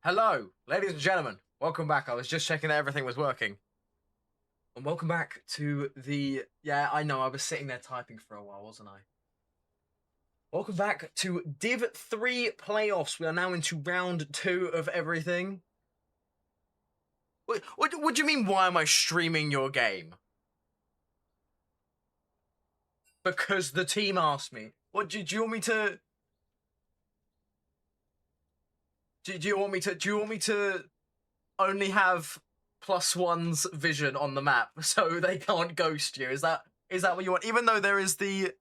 Hello, ladies and gentlemen. Welcome back. I was just checking that everything was working. And welcome back to the... Yeah, I know, I was sitting there typing for a while, wasn't I? Welcome back to Div 3 Playoffs. We are now into round 2 of everything. What do you mean, why am I streaming your game? Because the team asked me. What, do you want me to... Do you want me to only have +1's vision on the map so they can't ghost you? Is that what you want? Even though there is the...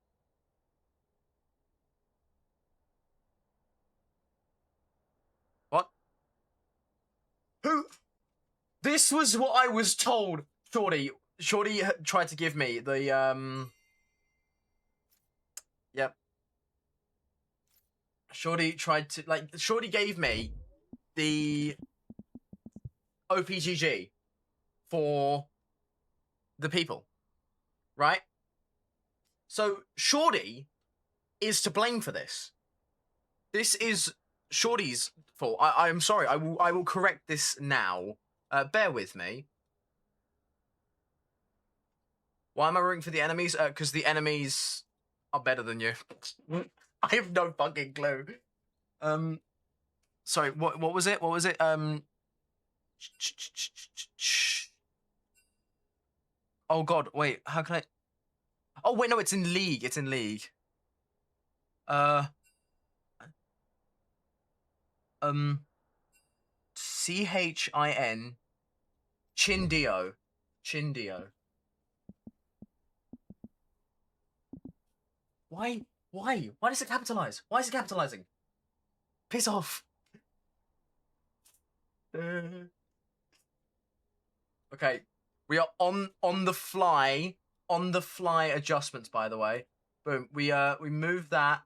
What? Who? This was what I was told. Shorty tried to give me the Yep. Shorty tried to Shorty gave me the OPGG for the people, right? So Shorty is to blame for this. This is Shorty's fault. I'm sorry. I will correct this now. Bear with me. Why am I rooting for the enemies? Because the enemies are better than you. I have no fucking clue. Sorry. What was it? What was it? Oh God. Wait. How can I? Oh wait. No. It's in League. It's in League. CHIN Chindio. Chindio. Why? Why? Why does it capitalize? Why is it capitalizing? Piss off. Okay. We are on the fly adjustments, by the way. Boom. We move that.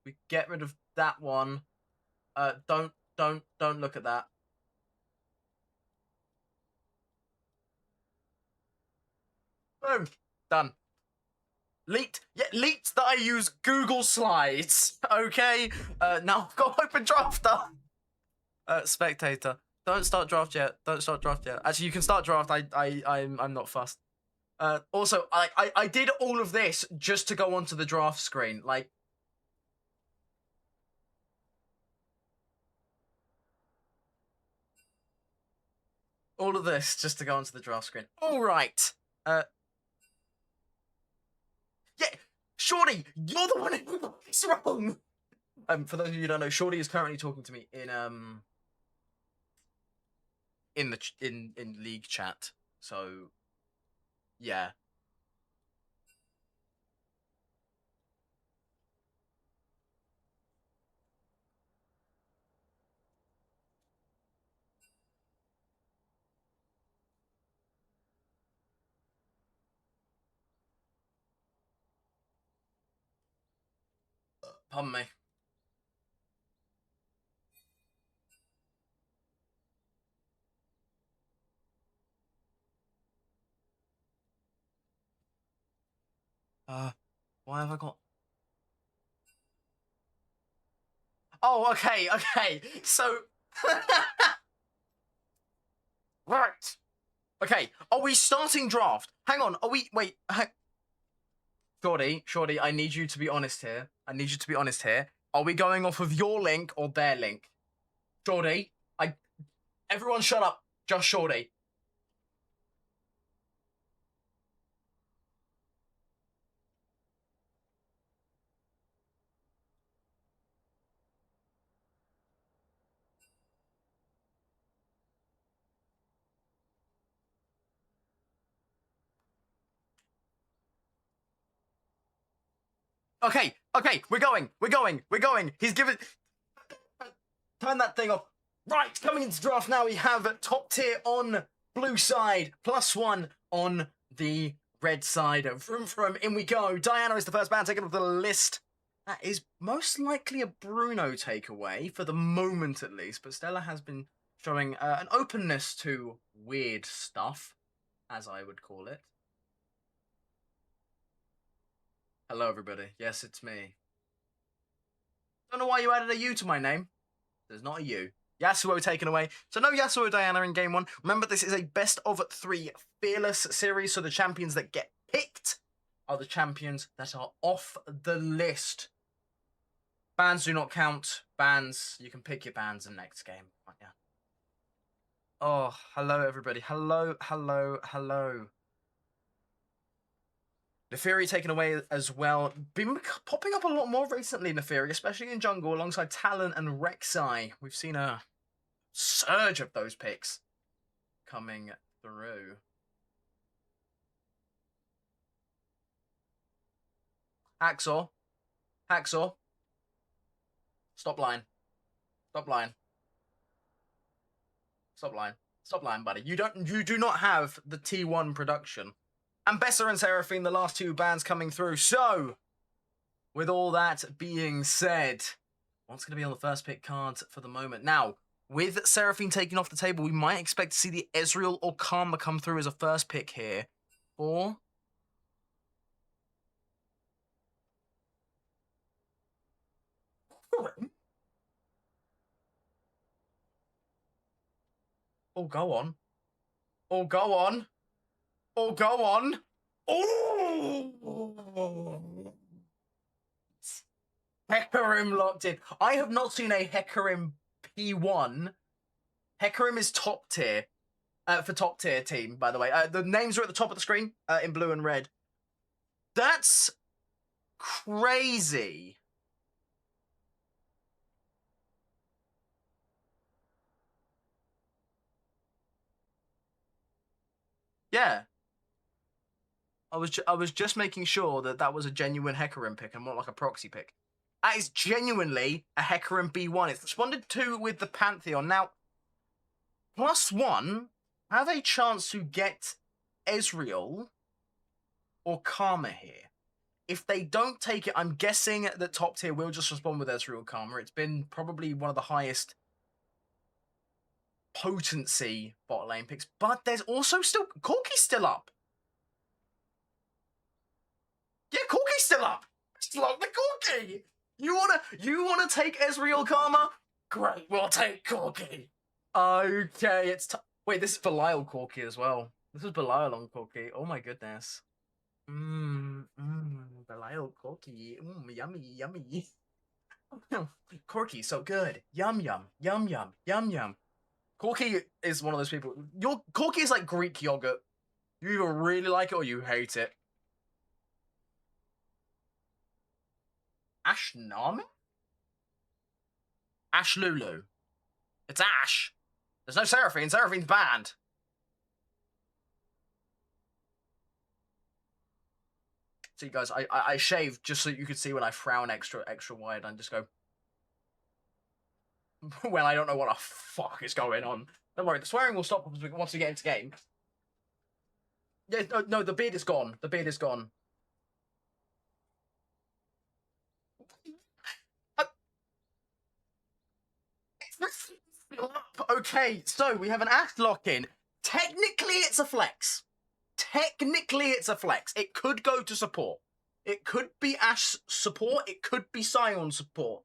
We get rid of that one. Don't look at that. Boom. Done. Leaked. Yeah, leaked that I use Google Slides. Okay. Now I've got open drafter. Spectator. Don't start draft yet. Don't start draft yet. Actually, you can start draft. I'm not fussed. Also, I did all of this just to go onto the draft screen. Like, all of this just to go onto the draft screen. All right. Yeah, Shorty, you're the one who got this wrong. For those of you who don't know, Shorty is currently talking to me in League chat. So, yeah. Pardon me. Why have I got... Oh, okay. So... Right. Okay, are we starting draft? Hang on, are we... Wait, Shorty, I need you to be honest here. Are we going off of your link or their link? Shorty, everyone shut up. Just Shorty. Okay, we're going. He's given... Turn that thing off. Right, coming into draft now, we have top tier on blue side, +1 on the red side. From in we go. Diana is the first man taken off the list. That is most likely a Bruno takeaway, for the moment at least, but Stella has been showing an openness to weird stuff, as I would call it. Hello, everybody. Yes, it's me. Don't know why you added a U to my name. There's not a U. Yasuo taken away. So no Yasuo Diana in game 1. Remember, this is a best of 3 fearless series, so the champions that get picked are the champions that are off the list. Bans do not count. Bans, you can pick your bans in next game. Yeah. Oh, hello everybody. Hello. Neferi taken away as well. Been popping up a lot more recently, Neferi, especially in jungle, alongside Talon and Rek'Sai. We've seen a surge of those picks coming through. Hacksaw. Stop line, buddy. You do not have the T1 production. And Bessa and Seraphine, the last 2 bans coming through. So, with all that being said, what's going to be on the first pick cards for the moment? Now, with Seraphine taken off the table, we might expect to see the Ezreal or Karma come through as a first pick here. Or... Oh, go on. Oh, Hecarim locked in. I have not seen a Hecarim P1. Hecarim is top tier. For top tier team, by the way. The names are at the top of the screen in blue and red. That's crazy. Yeah. I was just making sure that was a genuine Hecarim pick and not like a proxy pick. That is genuinely a Hecarim B1. It's responded to with the Pantheon. Now, +1 have a chance to get Ezreal or Karma here. If they don't take it, I'm guessing that top tier will just respond with Ezreal Karma. It's been probably one of the highest potency bot lane picks, but there's also still... Corki's still up. Yeah, Corki's still up. Just lock the Corki. You wanna take Ezreal Karma? Great, we'll take Corki. Okay, it's wait, this is Belial Corki as well. This is Belial on Corki. Oh my goodness. Belial Corki. Yummy. Corki, so good. Yum. Corki is one of those people. Corki is like Greek yogurt. You either really like it or you hate it. Ash Nami? Ash Lulu. It's Ash. There's no Seraphine. Seraphine's banned. See, guys, I shaved just so you could see when I frown extra wide and just go... when I don't know what the fuck is going on. Don't worry, the swearing will stop once we get into game. Yeah, no, the beard is gone. The beard is gone. Okay, so we have an Ash lock-in. Technically, it's a flex. It could go to support. It could be Ash support. It could be Sion support.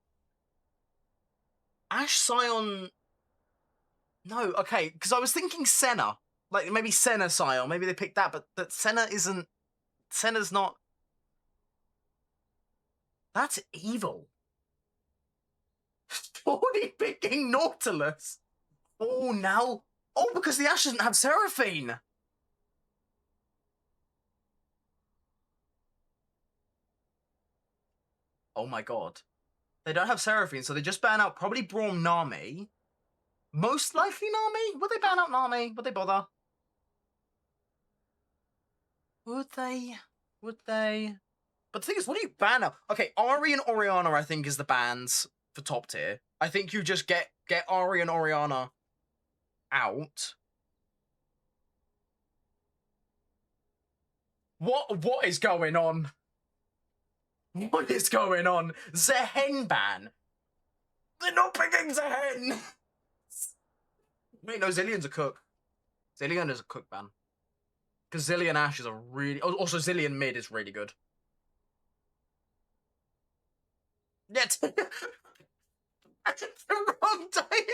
Ash Sion... No, okay, because I was thinking Senna. Like, maybe Senna Sion. Maybe they picked that, but that Senna isn't... Senna's not... That's evil. 40 picking Nautilus. Oh, now... Oh, because the Ash doesn't have Seraphine. Oh my god. They don't have Seraphine, so they just ban out probably Braum Nami. Most likely Nami? Would they ban out Nami? Would they bother? Would they? But the thing is, what do you ban out? Okay, Ari and Orianna, I think, is the bans for top tier. I think you just get Ari and Orianna out. What is going on? What is going on? Zehen ban? They're not picking Zehen! Wait, no, Zillion's a cook. Zillion is a cook ban. Because Zillion Ash is a really... Also, Zillion mid is really good. Yeah, the wrong day.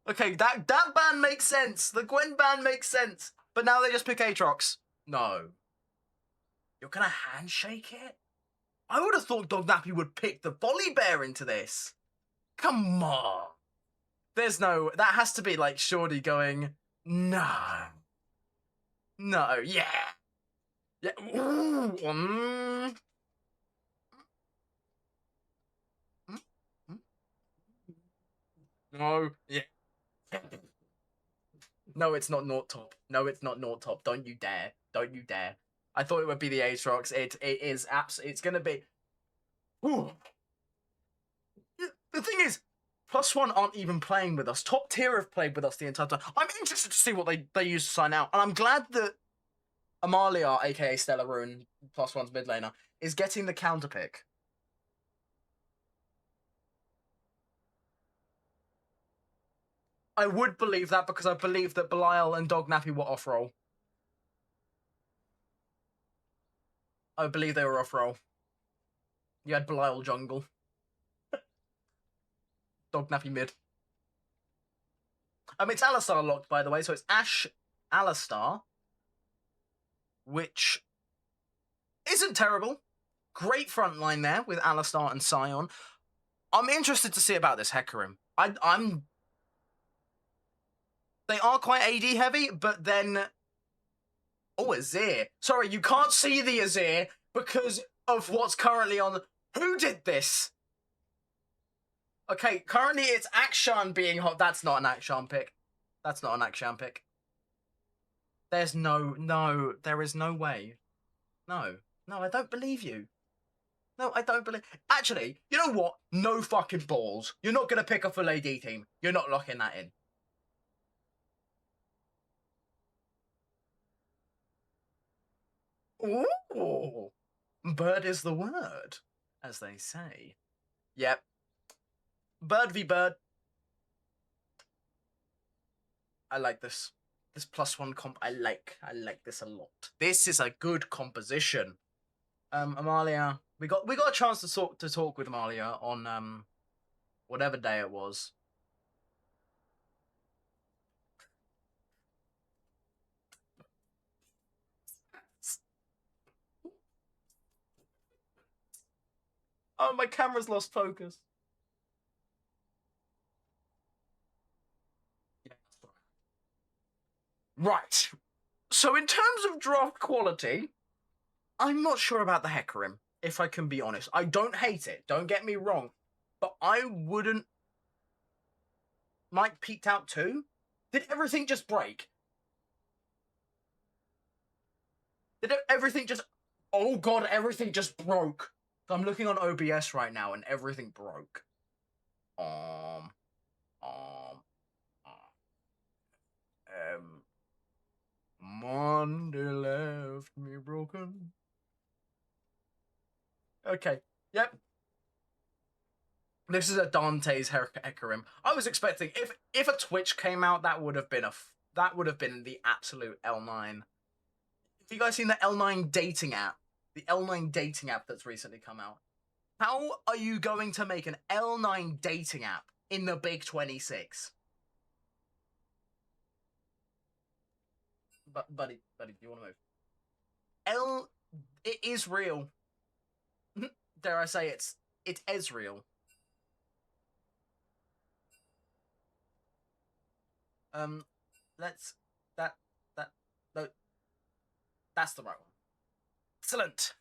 Okay, that ban makes sense. The Gwen ban makes sense. But now they just pick Aatrox. No. You're gonna handshake it? I would have thought Dognappy would pick the Volibear into this. Come on. There's no... That has to be like Shorty going, no. No, yeah. Yeah. Ooh, No, yeah. No, it's not Naught Top. No, it's not Naught Top. Don't you dare. Don't you dare. I thought it would be the Aatrox. It is absolutely... It's gonna be... Ooh. The thing is, PlusOne aren't even playing with us. Top tier have played with us the entire time. I'm interested to see what they use to sign out. And I'm glad that Amalia, aka Stella Rune, PlusOne's mid laner, is getting the counter pick. I would believe that because I believe that Belial and Dognappy were off-roll. I believe they were off-roll. You had Belial jungle. Dognappy mid. It's Alistar locked, by the way, so it's Ashe Alistar, which isn't terrible. Great front line there with Alistar and Sion. I'm interested to see about this Hecarim. They are quite AD heavy, but then... Oh, Azir. Sorry, you can't see the Azir because of what's currently on... Who did this? Okay, currently it's Akshan being hot. That's not an Akshan pick. That's not an Akshan pick. There's no, there is no way. No, I don't believe you. No, I don't believe... Actually, you know what? No fucking balls. You're not going to pick a full AD team. You're not locking that in. Ooh. Bird is the word, as they say. Yep. Bird v bird. I like this. This +1 comp, I like this a lot. This is a good composition. Amalia, we got a chance to talk with Amalia on whatever day it was. Oh, my camera's lost focus. Right. So in terms of draft quality, I'm not sure about the Hecarim, if I can be honest. I don't hate it, don't get me wrong, but I wouldn't... Mike peeked out too? Did everything just break? Did everything just... Oh god, everything just broke. I'm looking on OBS right now and everything broke. Monday left me broken. Okay, yep. This is a Dante's Hecarim. I was expecting if a Twitch came out, that would have been the absolute L9. Have you guys seen the L9 dating app? The L9 dating app that's recently come out. How are you going to make an L9 dating app in the Big 26? But buddy, do you want to move? It is real. Dare I say it's Ezreal. No, that's the right one. Excellent.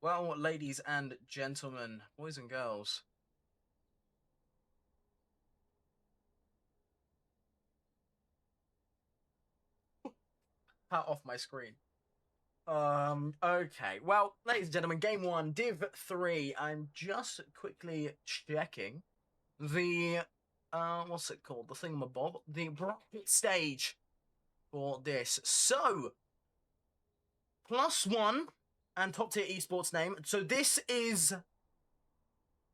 Well, ladies and gentlemen, boys and girls. Out off my screen. Okay. Well, ladies and gentlemen, game 1, Div 3. I'm just quickly checking the what's it called? The thingamabob, the bracket stage for this. So, +1 and top tier esports name. So this is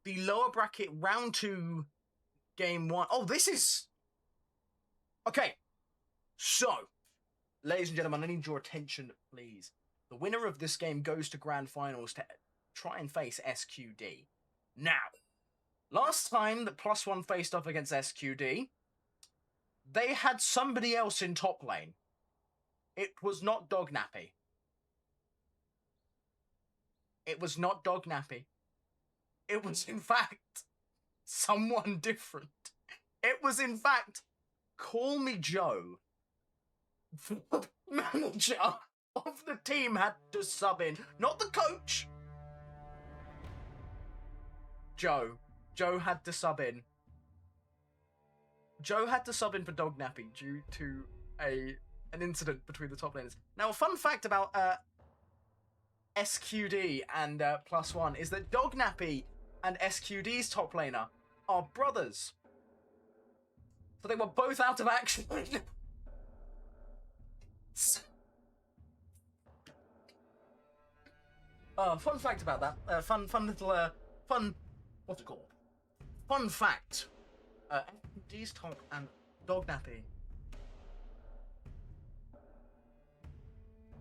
the lower bracket round 2, game 1. Oh, this is okay. So, ladies and gentlemen, I need your attention, please. The winner of this game goes to grand finals to try and face SQD. Now, last time that PlusOne faced off against SQD, they had somebody else in top lane. It was not Dog Nappy. It was not Dog Nappy. It was, in fact, someone different. It was, in fact, Call Me Joe. The manager of the team had to sub in. Not the coach. Joe. Joe had to sub in. Joe had to sub in for Dog Nappy due to an incident between the top laners. Now, a fun fact about SQD and PlusOne is that Dog Nappy and SQD's top laner are brothers. So they were both out of action. Fun fact about that. Fun little, what's it called? Fun fact. SQD's top and Dog Nappy.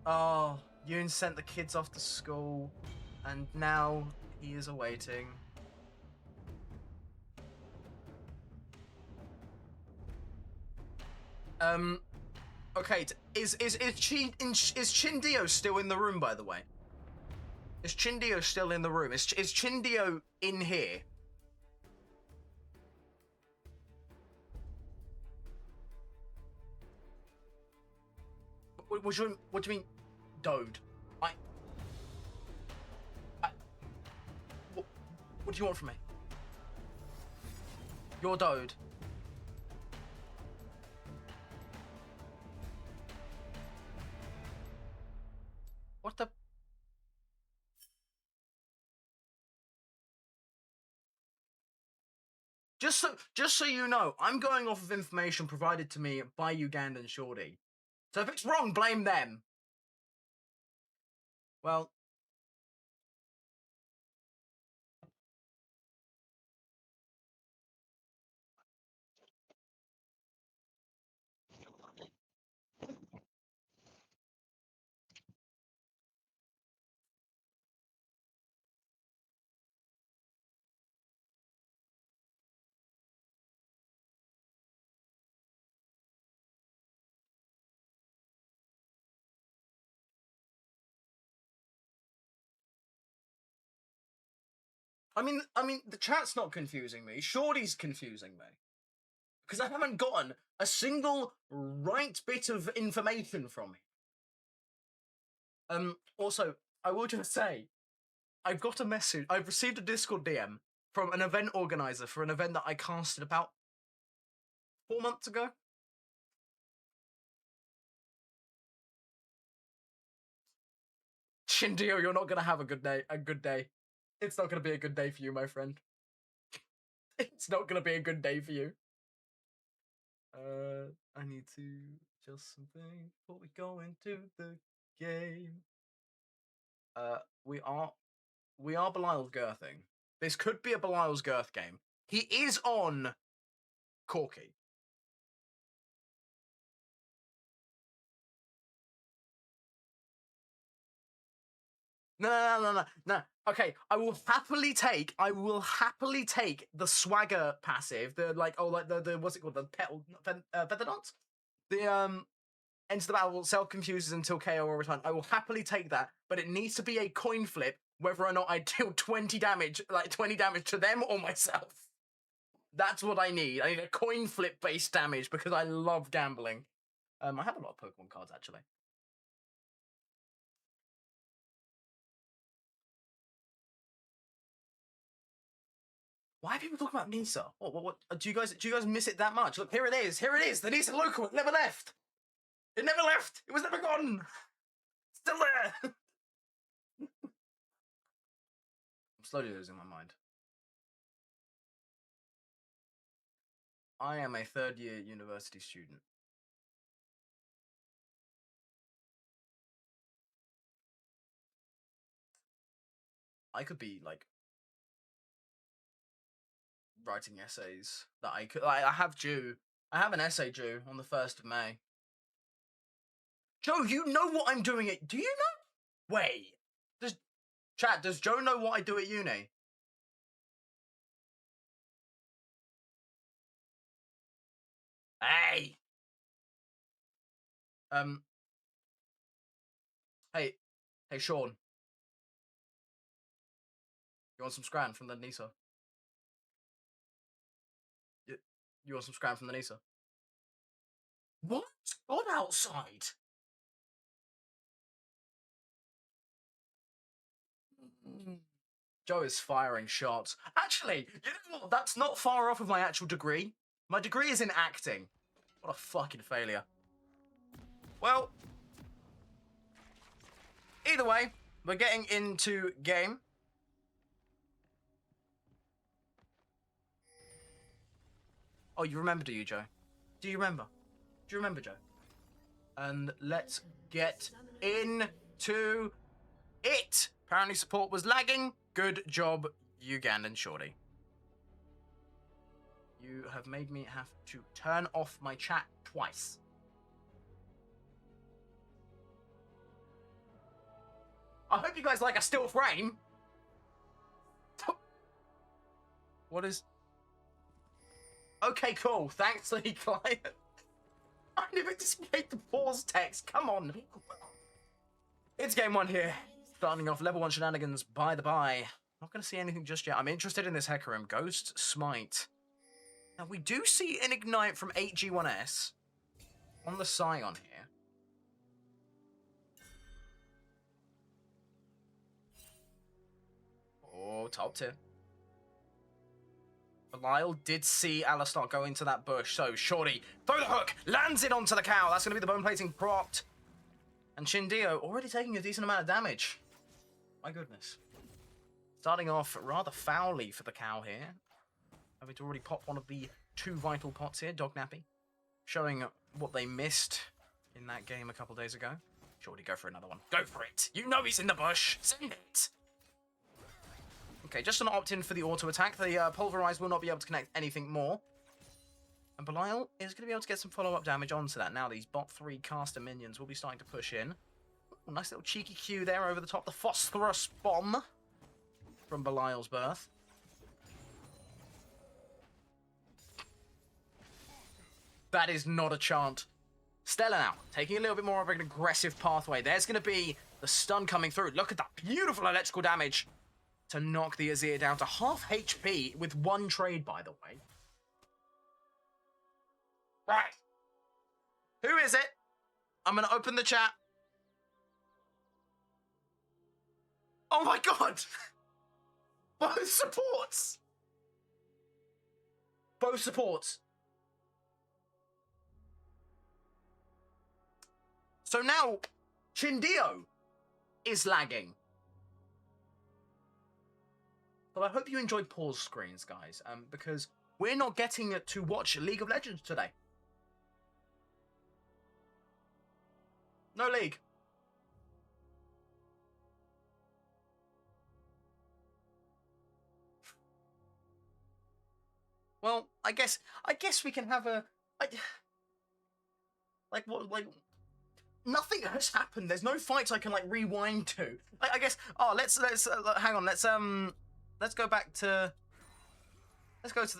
Oh, Yoon sent the kids off to school, and now he is awaiting. Okay, is Chindio still in the room, by the way? Is Chindio still in the room? Is Chindio in here? What do you mean, Dode? What do you want from me? You're Dode. What the? Just so you know, I'm going off of information provided to me by Ugandan Shorty. So if it's wrong, blame them. Well, I mean, the chat's not confusing me. Shorty's confusing me. Because I haven't gotten a single right bit of information from him. Also, I will just say, I've got a message. I've received a Discord DM from an event organizer for an event that I casted about 4 months ago. Shindio, you're not gonna have a good day. It's not gonna be a good day for you, my friend. It's not gonna be a good day for you. I need to adjust something before we go into the game. We are Belial's Girthing. This could be a Belial's Girth game. He is on Corky. No. Okay, I will happily take the swagger passive. The what's it called? The petal feather dance. The enter the battle, self confuses until KO or return. I will happily take that, but it needs to be a coin flip whether or not I deal 20 damage to them or myself. That's what I need. I need a coin flip based damage because I love gambling. I have a lot of Pokemon cards actually. Why are people talking about Nisa? What? Do you guys miss it that much? Look, here it is. The Nisa local. It never left. It never left. It was never gone. Still there. I'm slowly losing my mind. I am a third-year university student. I could be like writing essays that I could. I have due. I have an essay due on the 1st of May. Joe, you know what I'm doing at. Do you know? Wait. Does Joe know what I do at uni? Hey! Um, hey, Sean. You want some scran from the Nisa? You want some scran from the Nisa? What? God outside? Joe is firing shots. Actually, you know what? That's not far off of my actual degree. My degree is in acting. What a fucking failure. Well, either way, we're getting into game. Oh, you remember, do you, Joe? Do you remember? Do you remember, Joe? And let's get into it. Apparently support was lagging. Good job, Ugandan shorty. You have made me have to turn off my chat twice. I hope you guys like a still frame. What is... Okay, cool. Thanks, Lee Client. I never displayed the pause text. Come on. It's game one here. Starting off level 1 shenanigans by the by. Not going to see anything just yet. I'm interested in this Hecarim. Ghost Smite. Now, we do see an Ignite from 8G1S on the Scion here. Oh, top tier. Belial did see Alistar go into that bush, so Shorty, throw the hook, lands it onto the cow. That's going to be the bone plating propped. And Shindio already taking a decent amount of damage. My goodness. Starting off rather foully for the cow here. Having to already pop one of the 2 vital pots here, Dog Nappy. Showing what they missed in that game a couple days ago. Shorty, go for another one. Go for it. You know he's in the bush. Send it. Okay, just an opt-in for the auto-attack. The Pulverize will not be able to connect anything more. And Belial is going to be able to get some follow-up damage onto that. Now these bot 3 caster minions will be starting to push in. Ooh, nice little cheeky Q there over the top. The Phosphorus Bomb from Belial's birth. That is not a chant. Stella now, taking a little bit more of an aggressive pathway. There's going to be the stun coming through. Look at that beautiful electrical damage to knock the Azir down to half HP with 1 trade, by the way. Right. Who is it? I'm going to open the chat. Oh my god! Both supports! Both supports. So now, Chindio is lagging. But I hope you enjoyed pause screens, guys, because we're not getting to watch League of Legends today. No League. Well, I guess we can have a... Nothing has happened. There's no fights I can, like, rewind to. I guess... Oh, let's hang on. Let's go back to...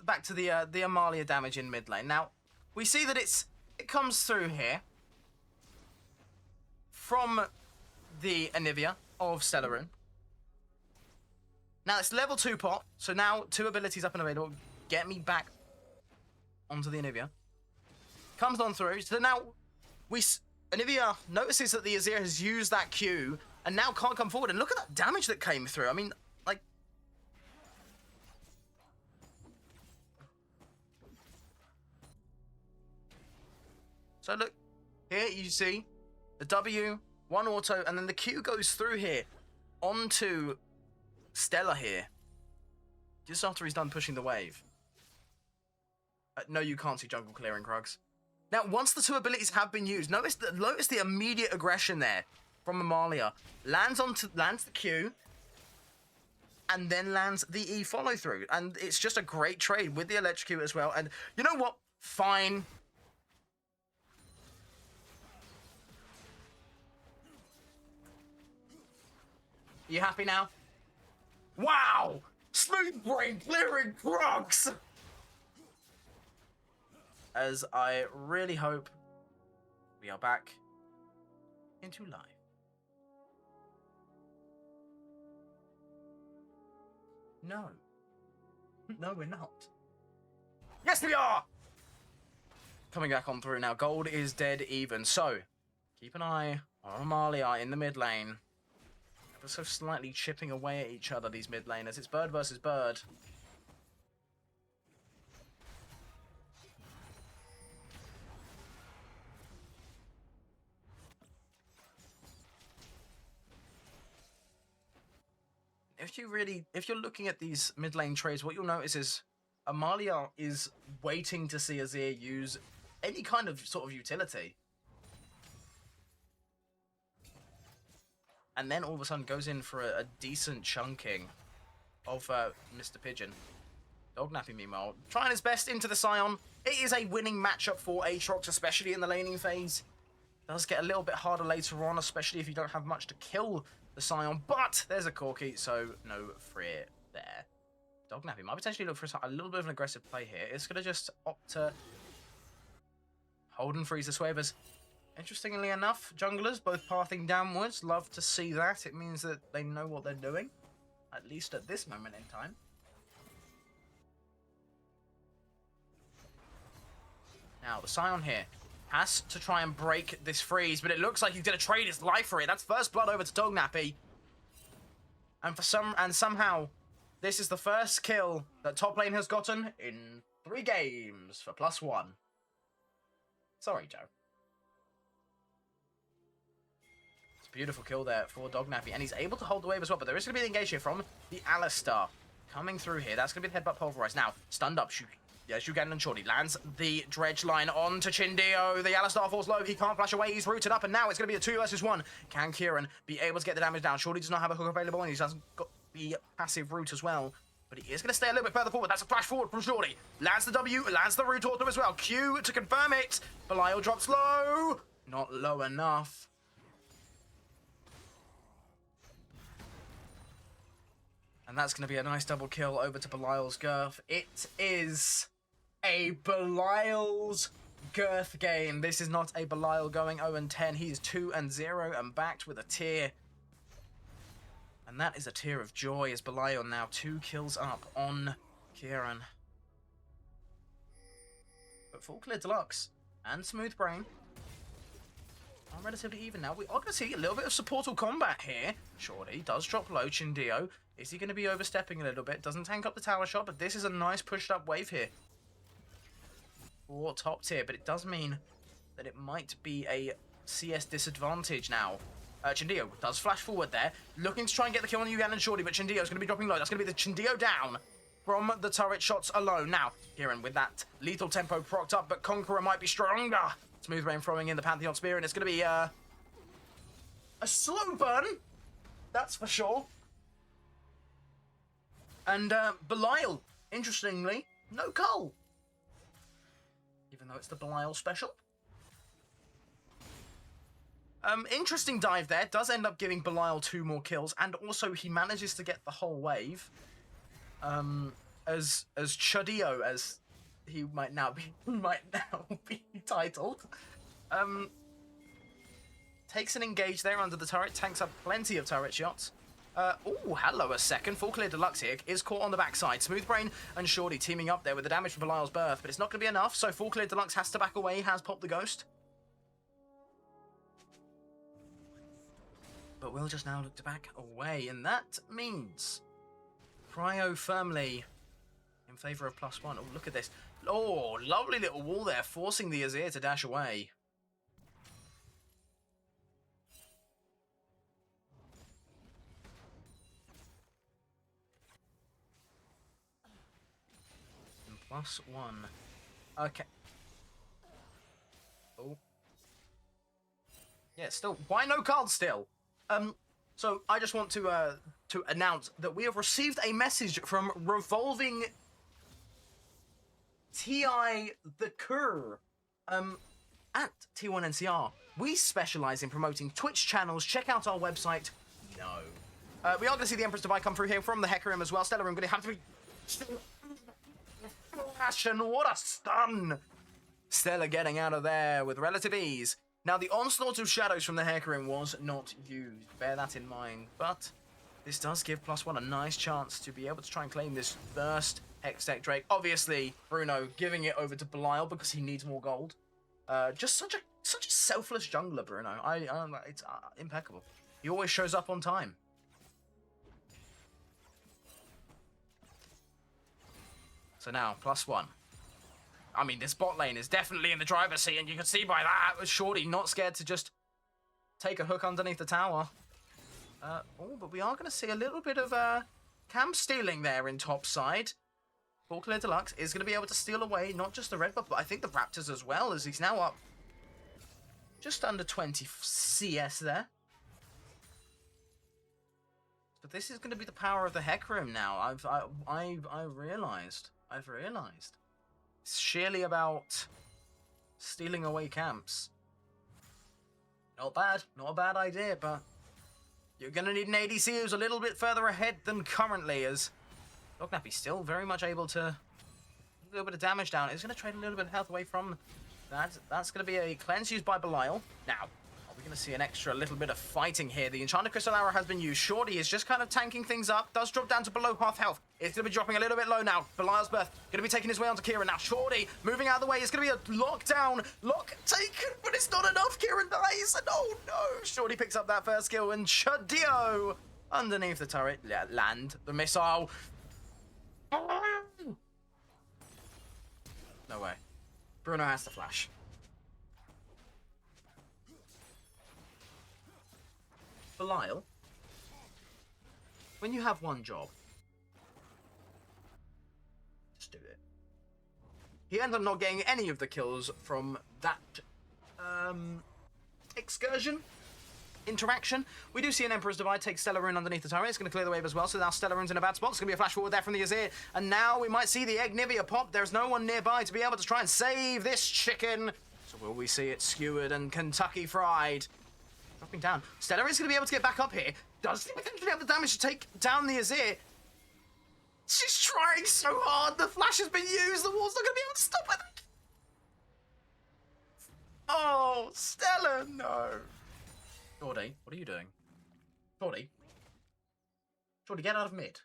back to the Amalia damage in mid lane. Now, we see that it comes through here from the Anivia of Stellarin. Now, it's level 2 pot, so now 2 abilities up and available. Get me back onto the Anivia. Comes on through. So now, Anivia notices that the Azir has used that Q and now can't come forward. And look at that damage that came through. I mean, like... So look, here you see the W, 1 auto, and then the Q goes through here onto Stella here. Just after he's done pushing the wave. No, you can't see jungle clearing, Krugs. Now, once the 2 abilities have been used, notice the immediate aggression there from Amalia. Lands the Q, and then lands the E follow through. And it's just a great trade with the electrocute as well. And you know what? Fine. You happy now? Wow! Smooth brain clearing Krugs! as I really hope we are back into life. No. No, we're not. Yes, we are! Coming back on through now. Gold is dead even. So, keep an eye on Amalia in the mid lane. Ever so slightly chipping away at each other, these mid laners. It's bird versus bird. If you're looking at these mid lane trades, what you'll notice is Amalia is waiting to see Azir use any kind of sort of utility. And then all of a sudden goes in for a decent chunking of Mr. Pigeon. Dognappy, meanwhile, trying his best into the Scion. It is a winning matchup for Aatrox, especially in the laning phase. Does get a little bit harder later on, especially if you don't have much to kill the Scion, but there's a Corki, so no fear there. Dognappy might potentially look for a little bit of an aggressive play here. It's going to just opt to hold and freeze the Swavers. Interestingly enough, junglers both pathing downwards. Love to see that. It means that they know what they're doing, at least at this moment in time. Now, the Scion here has to try and break this freeze, but it looks like he's going to trade his life for it. That's first blood over to Dognappy. And somehow, this is the first kill that top lane has gotten in 3 games for +1. Sorry, Joe. It's a beautiful kill there for Dognappy, and he's able to hold the wave as well, but there is going to be an engage here from the Alistar coming through here. That's going to be the headbutt pulverize. Now, stunned up, Shugan and Shorty lands the dredge line on to Chindio. The Alistar falls low. He can't flash away. He's rooted up, and now it's going to be a 2 versus 1. Can Kieran be able to get the damage down? Shorty does not have a hook available, and he hasn't got the passive root as well. But he is going to stay a little bit further forward. That's a flash forward from Shorty. Lands the W, lands the root auto as well. Q to confirm it. Belial drops low. Not low enough. And that's going to be a nice double kill over to Belial's Girth. It is a Belial's Girth game. This is not a Belial going 0-10. He is 2-0 and backed with a tear. And that is a tear of joy as Belial now 2 kills up on Kieran. But Full Clear Deluxe and Smooth Brain are relatively even now. We are going to see a little bit of supportal combat here. Shorty does drop low. Chindio, is he going to be overstepping a little bit? Doesn't tank up the tower shot, but this is a nice pushed up wave here for top tier. But it does mean that it might be a CS disadvantage now. Chindio does flash forward there, looking to try and get the kill on Yuan and Shorty, but Chindio's going to be dropping low. That's going to be the Chindio down from the turret shots alone. Now, Kieran with that lethal tempo procced up, but Conqueror might be stronger. Smooth Brain throwing in the Pantheon Spear, and it's going to be a slow burn, that's for sure. And Belial, interestingly, no cull. Even though it's the Belial special. Interesting dive there. Does end up giving Belial 2 more kills, and also he manages to get the whole wave. As Chudio, as he might now be titled. Takes an engage there under the turret, tanks up plenty of turret shots. Oh, hello a second. Full Clear Deluxe here is caught on the backside. Smooth Brain and Shorty teaming up there with the damage from Belial's Birth, but it's not going to be enough, so Full Clear Deluxe has to back away, has popped the ghost. But we'll just now look to back away, and that means Cryo firmly in favour of +1. Oh, look at this. Oh, lovely little wall there, forcing the Azir to dash away. And +1. Okay. Oh. Yeah, still. Why no cards still? So I just want to announce that we have received a message from Revolving TI the Cur at T1NCR. We specialize in promoting Twitch channels. Check out our website. No. We are going to see the Empress Divide come through here from the Hecarim as well. Stellar Room going to have to be... Flash, and what a stun! Stella getting out of there with relative ease. Now, the onslaught of shadows from the Hecarim was not used. Bear that in mind. But this does give +1 a nice chance to be able to try and claim this first Hextech Drake. Obviously, Bruno giving it over to Belial because he needs more gold. Just such a selfless jungler, Bruno. It's impeccable. He always shows up on time. So now, +1. I mean, this bot lane is definitely in the driver's seat, and you can see by that, Shorty not scared to just take a hook underneath the tower. But we are going to see a little bit of camp stealing there in top side. Clear Deluxe is going to be able to steal away not just the red buff, but I think the Raptors as well, as he's now up just under 20 CS there. But this is going to be the power of the Hecarim now. I've realized. It's sheerly about stealing away camps. Not a bad idea, but you're going to need an ADC who's a little bit further ahead than currently, as Dognappy's still very much able to a little bit of damage down. It's going to trade a little bit of health away from that. That's going to be a cleanse used by Belial. Now, we're going to see an extra little bit of fighting here. The Enchanted Crystal Arrow has been used. Shorty is just kind of tanking things up. Does drop down to below half health. It's going to be dropping a little bit low now. Belial's Birth going to be taking his way onto Kieran. Now, Shorty moving out of the way. It's going to be a lockdown. Lock taken, but it's not enough. Kieran dies. And oh no. Shorty picks up that first kill. And Chadio underneath the turret. Land the missile. No way. Bruno has to flash. Belial, when you have one job, just do it. He ends up not getting any of the kills from that excursion interaction. We do see an Emperor's Divide take Stellar Rune underneath the turret. It's going to clear the wave as well, so now Stellar Rune's in a bad spot. It's going to be a flash forward there from the Azir, and now we might see the Egg Nivea pop. There's no one nearby to be able to try and save this chicken. So will we see it skewered and Kentucky fried? Dropping down. Stellar is going to be able to get back up here. Does he potentially have the damage to take down the Azir? She's trying so hard. The flash has been used. The wall's not going to be able to stop it. Oh, Stellar, no. Shorty, what are you doing? Shorty, get out of mid.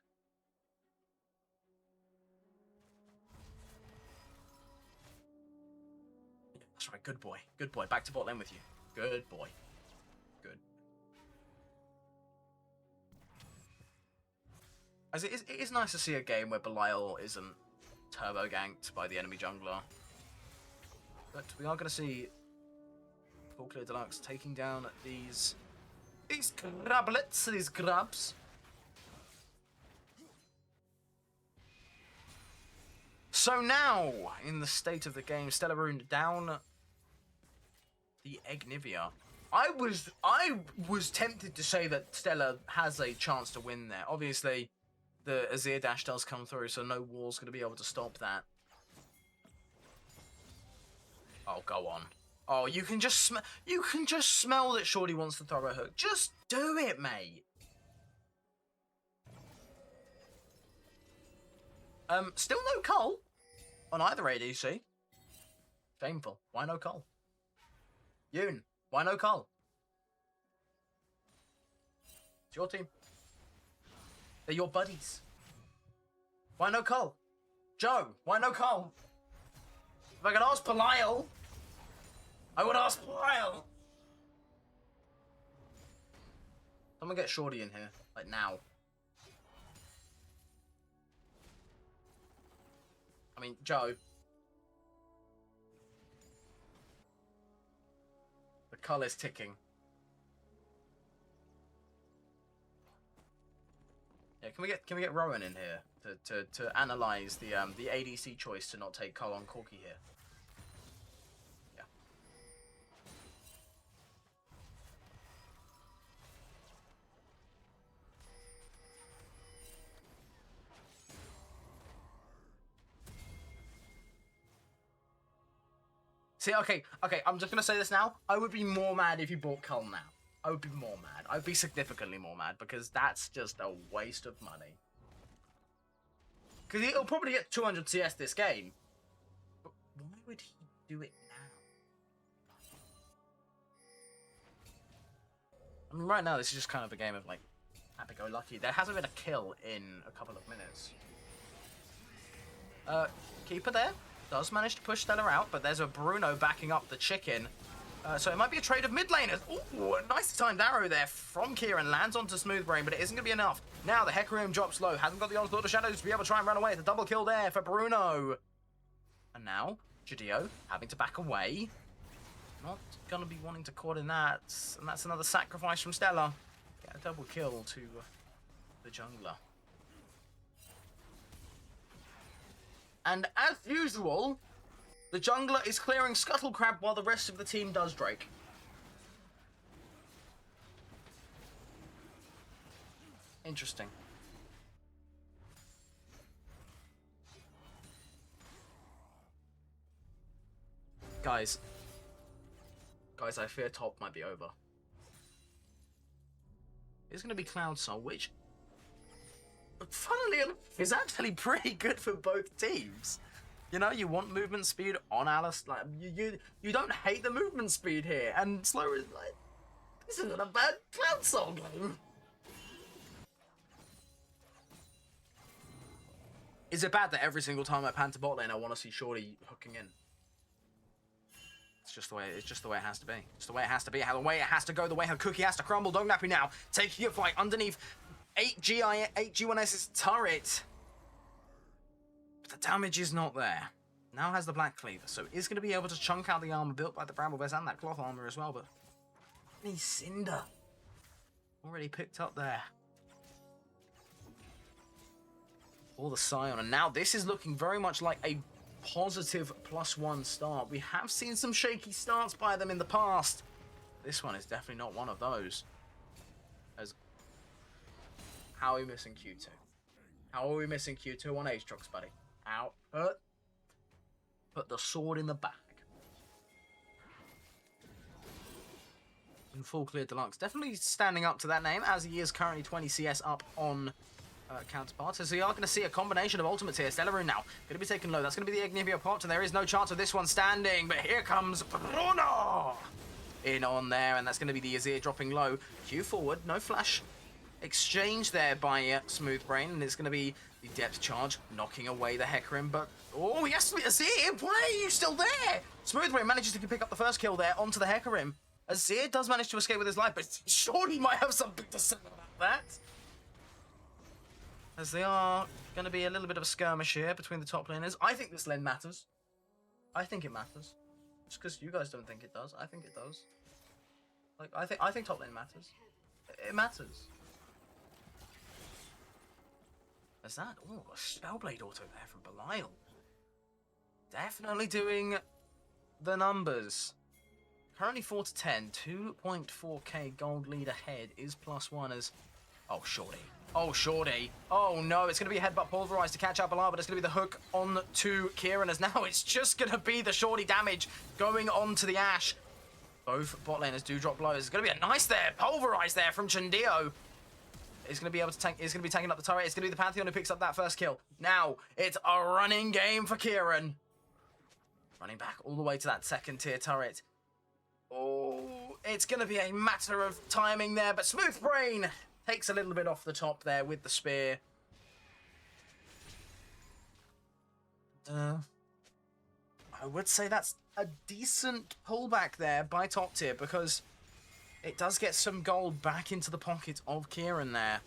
Yeah, that's right. Good boy. Good boy. Back to bot lane with you. Good boy. Good. As it is nice to see a game where Belial isn't turbo ganked by the enemy jungler. But we are going to see Clear Deluxe taking down these grablets, these grubs. So now, in the state of the game, Stellar Rune down the Egg Nivea. I was tempted to say that Stella has a chance to win there. Obviously, the Azir dash does come through, so no wall's going to be able to stop that. Oh, go on. Oh, you can just smell that Shorty wants to throw a hook. Just do it, mate. Still no Cull on either ADC. Shameful. Why no Cull? Yoon, why no Cull? It's your team. They're your buddies. Why no Cull? Joe, why no Cull? If I could ask Belial, I would ask Belial. Someone get Shorty in here, like now. I mean, Joe. The Cull is ticking. Yeah, can we get Rowan in here to analyze the ADC choice to not take Cull on Corki here? Yeah. See, okay, I'm just gonna say this now. I would be more mad if you bought Cull now. I would be more mad. I'd be significantly more mad, because that's just a waste of money. Because he'll probably get 200 CS this game. But why would he do it now. I mean, right now, this is just kind of a game of, like, happy-go-lucky. There hasn't been a kill in a couple of minutes. Keeper there does manage to push Stella out, but there's a Bruno backing up the chicken. So it might be a trade of mid laners. Ooh, a nice timed arrow there from Kieran. Lands onto Smoothbrain, but it isn't going to be enough. Now the Hecarim drops low. Hasn't got the Onslaught of Shadows to be able to try and run away. It's a double kill there for Bruno. And now, Judeo having to back away. Not going to be wanting to caught in that. And that's another sacrifice from Stella. Get a double kill to the jungler. And as usual, the jungler is clearing Scuttle Crab while the rest of the team does Drake. Interesting. Guys, I fear top might be over. It's going to be Cloud Soul, which, funnily enough, is actually pretty good for both teams. You know, you want movement speed on Alice. Like, you don't hate the movement speed here. And Slower is like, this isn't a bad Cloud Soul game. Is it bad that every single time I pan to bot lane, I want to see Shorty hooking in? It's just the way it has to be. It's the way it has to be. How the way it has to go. The way her cookie has to crumble. Dognappy now taking a fight underneath 8G1S's turret. But the damage is not there. Now has the Black Cleaver, so is going to be able to chunk out the armor built by the Bramble Vest and that cloth armor as well. But Cinder already picked up there. All the Scion, and now this is looking very much like a positive +1 start. We have seen some shaky starts by them in the past. This one is definitely not one of those. As how are we missing Q2? How are we missing Q2 on Aatrox, buddy? Out. Put the sword in the bag. In full clear deluxe. Definitely standing up to that name, as he is currently 20 CS up on counterparts. So we are going to see a combination of ultimates here. Stellaroon now going to be taken low. That's going to be the Ignivia pot, and there is no chance of this one standing. But here comes Bruno in on there, and that's going to be the Azir dropping low. Q forward, no flash exchange there by Smoothbrain, and it's going to be the depth charge knocking away the Hecarim. But oh yes, Azir, why are you still there? Smoothbrain manages to pick up the first kill there onto the Hecarim. Azir does manage to escape with his life, but surely he might have something to say about that. As they are going to be a little bit of a skirmish here between the top laners. I think this lane matters. I think it matters. Just because you guys don't think it does, I think it does. Like I think top lane matters. It matters. There's that. Oh, a Spellblade auto there from Belial. Definitely doing the numbers. Currently 4 to 10, 2.4k gold lead ahead is +1 as. Oh, Shorty. Oh, Shorty. Oh, no. It's going to be a headbutt pulverized to catch out Belial, but it's going to be the hook on to Kieran, as now it's just going to be the Shorty damage going on to the Ashe. Both bot laners do drop low. It's going to be a nice there. Pulverized there from Chandeo. It's going to be able to tank. It's going to be tanking up the turret. It's going to be the Pantheon who picks up that first kill. Now, it's a running game for Kieran. Running back all the way to that second tier turret. Oh, it's going to be a matter of timing there, but Smoothbrain takes a little bit off the top there with the spear. I would say that's a decent pullback there by top tier, because it does get some gold back into the pocket of Kieran there.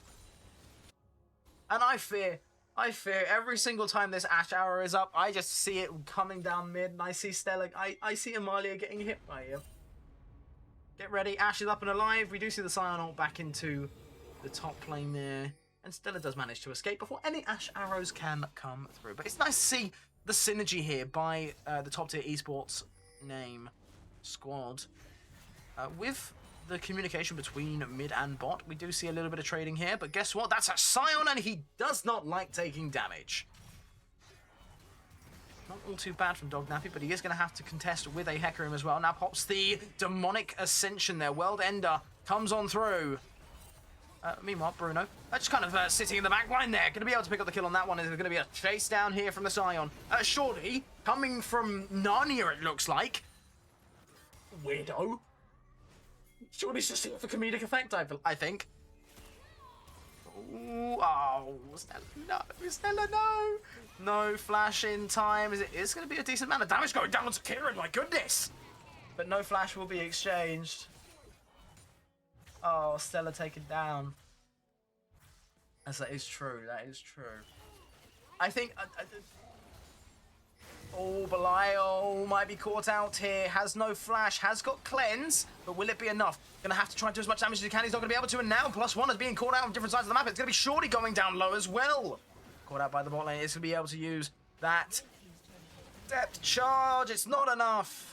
And I fear every single time this Ashe arrow is up, I just see it coming down mid, and I see Stella, I see Amalia getting hit by it. Get ready, Ashe is up and alive. We do see the Scion ult back into the top lane there, and Stella does manage to escape before any Ashe arrows can come through. But it's nice to see the synergy here by the top tier esports name squad with the communication between mid and bot. We do see a little bit of trading here, but guess what? That's a Scion, and he does not like taking damage. Not all too bad from Dognappy, but he is going to have to contest with a Hecarim as well. Now pops the demonic ascension there. World Ender comes on through. Meanwhile, Bruno, just kind of sitting in the back line there. Going to be able to pick up the kill on that one. Is going to be a chase down here from the Scion. Shorty, coming from Narnia, it looks like. Weirdo. Shorty's just here for comedic effect, I think. Ooh, oh, Stella, no. Stella, no. No flash in time. It's going to be a decent amount of damage going down to Kieran, my goodness. But no flash will be exchanged. Oh, Stella taken down. As that is true. That is true. I think... oh, Belial might be caught out here. Has no flash. Has got cleanse. But will it be enough? Gonna have to try and do as much damage as he can. He's not going to be able to. And now +1 is being caught out on different sides of the map. It's going to be Shorty going down low as well. Caught out by the bot lane. It's going to be able to use that depth charge. It's not enough.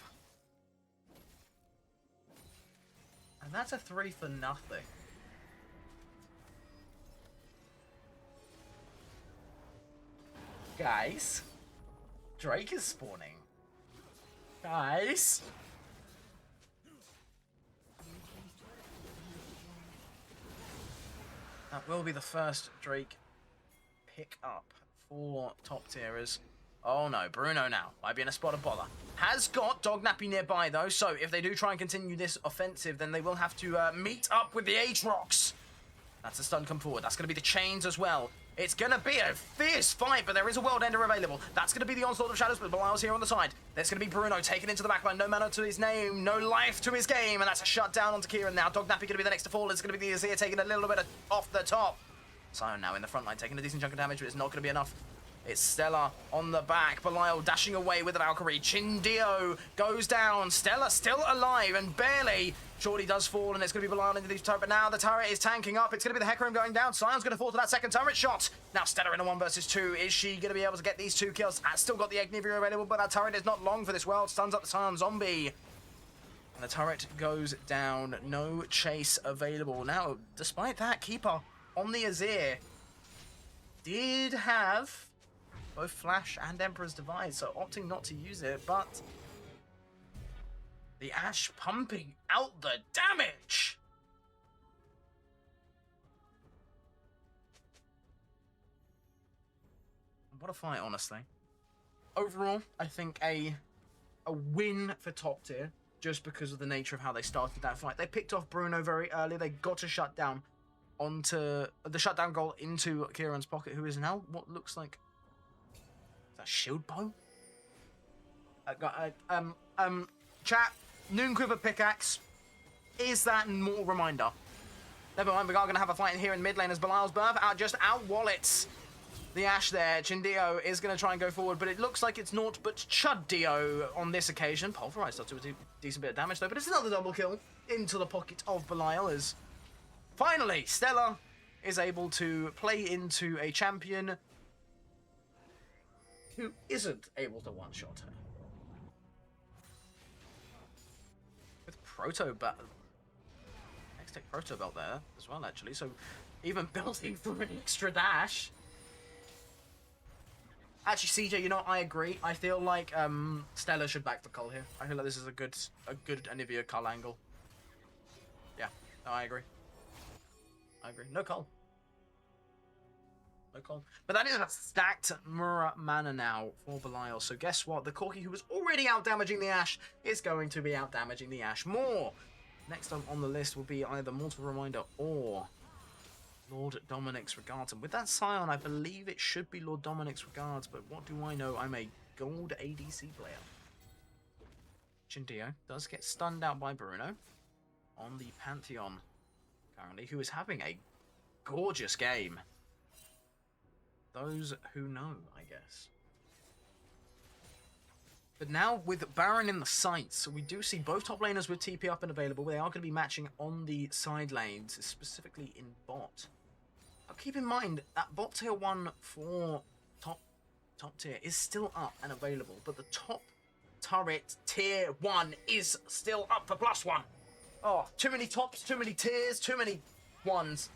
And that's a 3 for nothing. Guys, Drake is spawning. Guys. That will be the first Drake pick up for top tierers. Oh no, Bruno now might be in a spot of bother. Has got Dog Nappy nearby though, so if they do try and continue this offensive, then they will have to meet up with the Aatrox. That's a stun come forward. That's going to be the chains as well. It's going to be a fierce fight, but there is a World Ender available. That's going to be the Onslaught of Shadows, but Belial's here on the side. There's going to be Bruno taken into the backline. No mana to his name, no life to his game, and that's a shutdown onto Kieran now. Dog Nappy going to be the next to fall. It's going to be the Azir taking a little bit off the top. Sion now in the front line, taking a decent chunk of damage, but it's not going to be enough. It's Stella on the back. Belial dashing away with the Valkyrie. Chindio goes down. Stella still alive and barely. Shorty does fall, and it's going to be Belial into the turret. But now the turret is tanking up. It's going to be the Hecarim going down. Sion's going to fall to that second turret shot. Now Stella in a 1 versus 2. Is she going to be able to get these 2 kills? Still got the Ignivia available, but that turret is not long for this world. Stuns up the Sion zombie. And the turret goes down. No chase available. Now, despite that, Keeper on the Azir did have both Flash and Emperor's Divide, so opting not to use it, but the Ashe pumping out the damage. What a fight, honestly. Overall, I think a win for top tier, just because of the nature of how they started that fight. They picked off Bruno very early. They got to shut down onto the shutdown goal into Kieran's pocket, who is now what looks like a shield bow. Chat, Noon Quiver pickaxe. Is that more reminder? Never mind, we are going to have a fight in here in mid lane as Belial's birth just out wallets the Ashe there. Chindio is going to try and go forward, but it looks like it's naught but Chuddio on this occasion. Pulverized does do a decent bit of damage though, but it's another double kill into the pocket of Belial as finally Stella is able to play into a champion who isn't able to one-shot her. With Proto Belt. Next take Proto Belt there as well, actually. So even building for an extra dash. Actually, CJ, you know, I agree. I feel like Stella should back the Cull here. I feel like this is a good Anivia Cull angle. Yeah, no, I agree. No Cull. But that is a stacked Mura mana now for Belial. So guess what? The Corki, who was already out damaging the Ashe, is going to be out damaging the Ashe more. Next up on the list will be either Mortal Reminder or Lord Dominic's Regards. And with that Scion, I believe it should be Lord Dominic's Regards. But what do I know? I'm a gold ADC player. Chindio does get stunned out by Bruno on the Pantheon currently, who is having a gorgeous game. Those who know, I guess. But now with Baron in the sights, we do see both top laners with TP up and available. They are going to be matching on the side lanes, specifically in bot. Now keep in mind that bot tier 1 for top tier is still up and available, but the top turret tier 1 is still up for +1. Oh, too many tops, too many tiers, too many ones.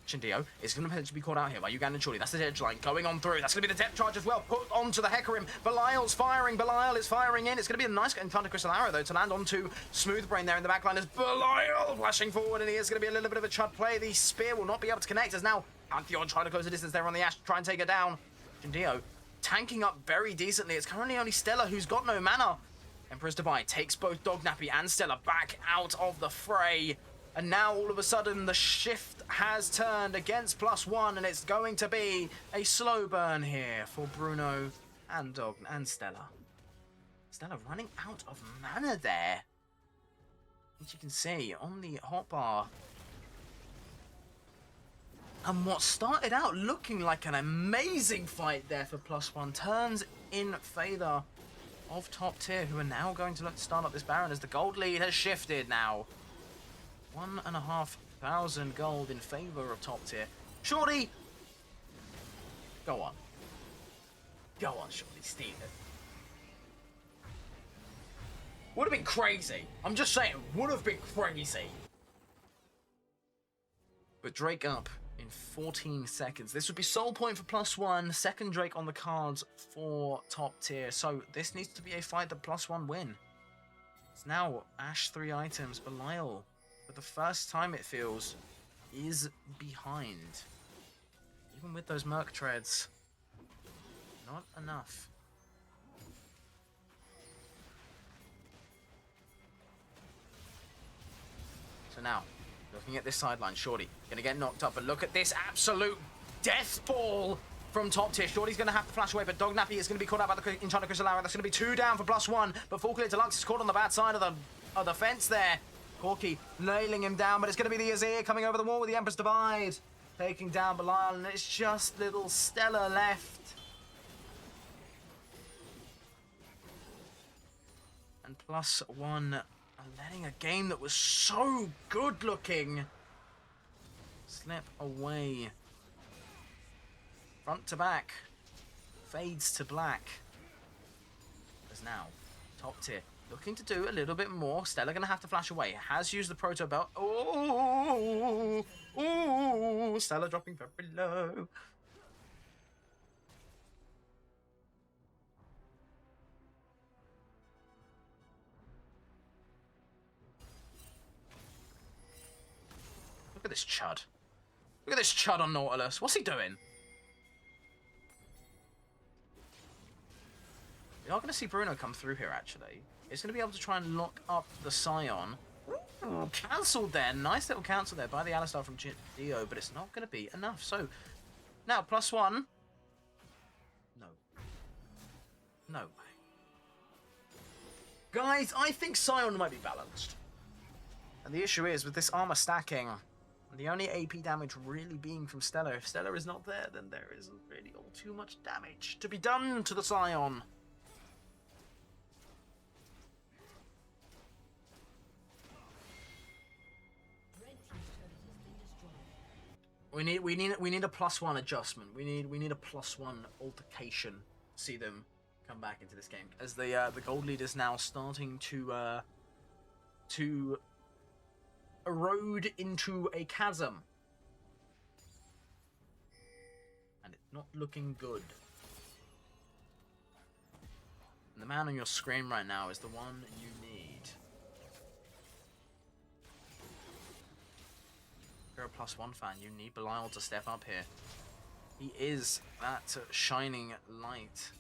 Shindio is going to potentially be caught out here by Yugan and Shorty. That's the edge line going on through. That's going to be the depth charge as well. Put onto the Hecarim. Belial's firing. Belial is firing in. It's going to be a nice Enchanted Crystal Arrow, though, to land onto Smoothbrain there in the backline as Belial flashing forward, and he is going to be a little bit of a chud play. The spear will not be able to connect as now Pantheon trying to close the distance there on the Ashe to try and take her down. Shindio tanking up very decently. It's currently only Stella who's got no mana. Emperor's Dubai takes both Dognappy and Stella back out of the fray. And now, all of a sudden, the shift has turned against +1, and it's going to be a slow burn here for Bruno and Stella. Stella running out of mana there. As you can see on the hotbar. And what started out looking like an amazing fight there for +1 turns in favour of top tier, who are now going to look to start up this Baron as the gold lead has shifted now. 1,500 gold in favour of top tier. Shorty! Go on. Go on, Shorty, steal it. Would have been crazy. I'm just saying, would have been crazy. But Drake up in 14 seconds. This would be soul point for +1. Second Drake on the cards for top tier. So this needs to be a fight that +1 win. It's now Ashe 3 items. Belial, for the first time it feels, is behind. Even with those Merc treads, not enough. So now, looking at this sideline, Shorty gonna get knocked up, but look at this absolute death ball from top tier. Shorty's gonna have to flash away, but Dognappy is gonna be caught out by the Enchanted Crystal Arrow. That's gonna be 2 down for +1, but Full Clear Deluxe is caught on the bad side of the fence there. Corky nailing him down, but it's gonna be the Azir coming over the wall with the Empress Divide, taking down Belial, and it's just little Stella left. And +1 are letting a game that was so good looking slip away. Front to back, fades to black. As now, top tier looking to do a little bit more. Stella gonna have to flash away. Has used the Proto Belt. Oh, oh, Stella dropping very low. Look at this chud. Look at this chud on Nautilus. What's he doing? We are going to see Bruno come through here, actually. He's going to be able to try and lock up the Scion. Ooh, cancelled there. Nice little cancel there by the Alistar from Dio, but it's not going to be enough. So, now, +1. No. No way. Guys, I think Scion might be balanced. And the issue is, with this armor stacking, the only AP damage really being from Stella. If Stella is not there, then there isn't really all too much damage to be done to the Scion. We need a +1 adjustment. We need a +1 altercation to see them come back into this game, as the gold lead is now starting to erode into a chasm, and it's not looking good. And the man on your screen right now is the one you need. If you're a +1 fan, you need Belial to step up here. He is that shining light.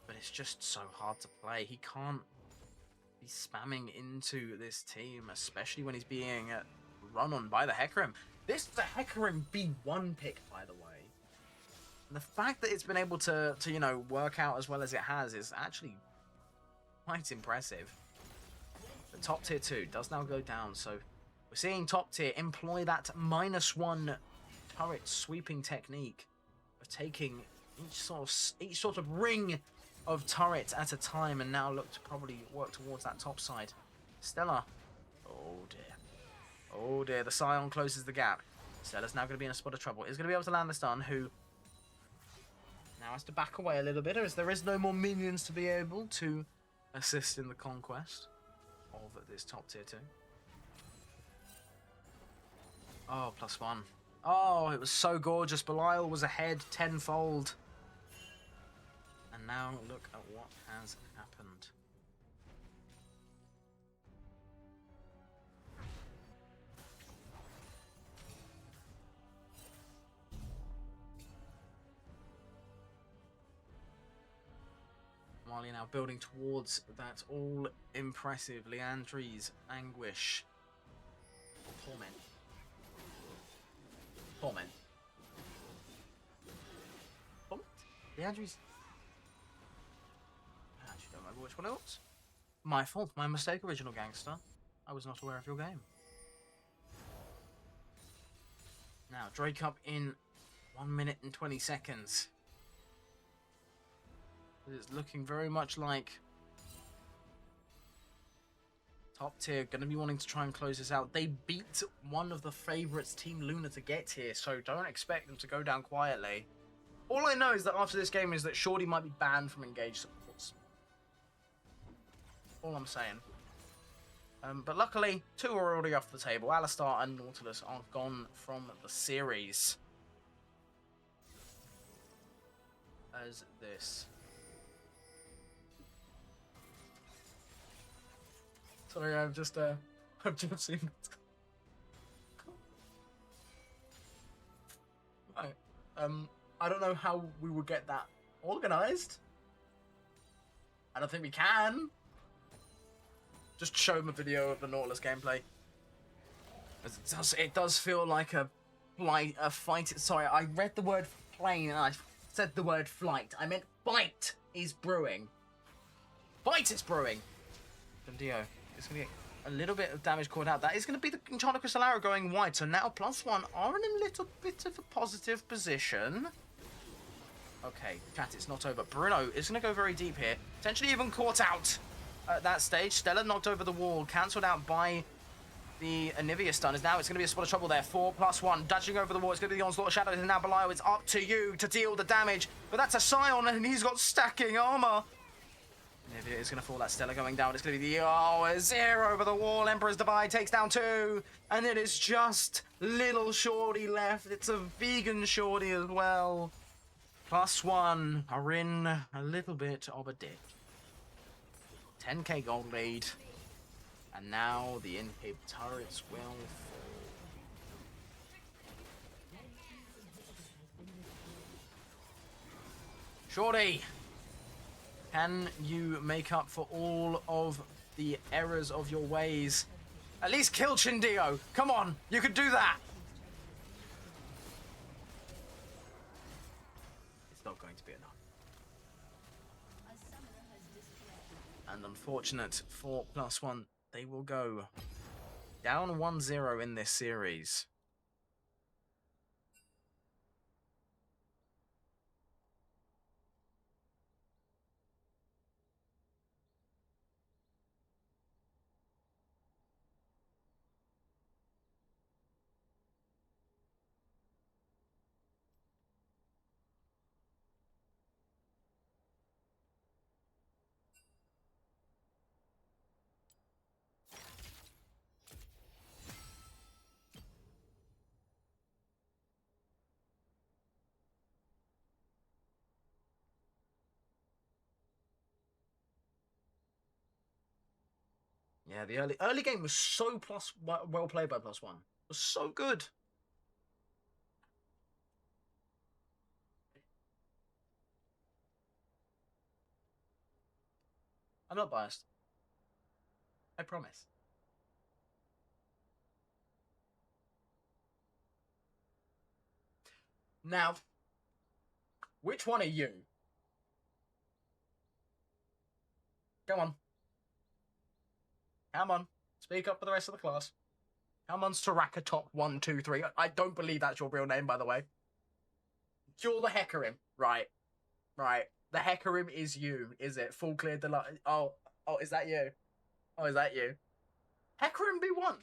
But it's just so hard to play. He can't be spamming into this team, especially when he's being run on by the Hecarim. This is the Hecarim B1 pick, by the way. And the fact that it's been able to you know, work out as well as it has is actually quite impressive. The top tier 2 does now go down, so we're seeing top tier employ that -1 turret sweeping technique of taking each sort of ring of turrets at a time, and now look to probably work towards that top side. Stella, oh dear, oh dear, the Scion closes the gap. Stella's now going to be in a spot of trouble. Is going to be able to land the stun, who now has to back away a little bit, as there is no more minions to be able to assist in the conquest of this top tier 2. Oh, +1. Oh, it was so gorgeous. Belial was ahead tenfold. And now look at what has happened. Marley now building towards that all-impressive Leandri's Anguish. Torment. Torment. Torment? Leandri's... I actually don't remember which one it was. My fault, my mistake, original gangster. I was not aware of your game. Now, Drake up in 1 minute and 20 seconds. It's looking very much like top tier, going to be wanting to try and close this out. They beat one of the favourites, Team Luna, to get here, so don't expect them to go down quietly. All I know is that after this game is that Shorty might be banned from engaged supports. All I'm saying. But luckily, 2 are already off the table. Alistar and Nautilus are gone from the series. As this. Sorry, I've just seen. Right. I don't know how we would get that organised. I don't think we can. Just show them a video of the Nautilus gameplay. It does feel like a fight. Sorry, I read the word plane and I said the word flight. I meant fight is brewing. Fight is brewing. Dio. It's going to get a little bit of damage caught out. That is going to be the Enchanted Crystal Arrow going wide. So now +1 are in a little bit of a positive position. Okay, chat, it's not over. Bruno is going to go very deep here. Potentially even caught out at that stage. Stella knocked over the wall. Cancelled out by the Anivia stunners. Now it's going to be a spot of trouble there. 4+1. Dodging over the wall. It's going to be the Onslaught of Shadows. And now Belial, it's up to you to deal the damage. But that's a Scion and he's got stacking armor. Anivia is going to fall. That Stella going down. It's going to be the a 0 over the wall. Emperor's Divide takes down 2. And it is just little Shorty left. It's a vegan Shorty as well. +1 are in a little bit of a dip. 10k gold lead. And now the in-cape turrets will fall. Shorty! Can you make up for all of the errors of your ways? At least kill Chindio. Come on, you could do that. It's not going to be enough. And unfortunate for +1, they will go down 1-0 in this series. Yeah, the early game was so well played by +1. It was so good. I'm not biased. I promise. Now, which one are you? Come on. Come on. Speak up for the rest of the class. Come on, Soraka Top 1, 2, 3. I don't believe that's your real name, by the way. You're the Hecarim. Right. Right. The Hecarim is you, is it? Full clear delight. Oh, is that you? Oh, is that you? Hecarim B1.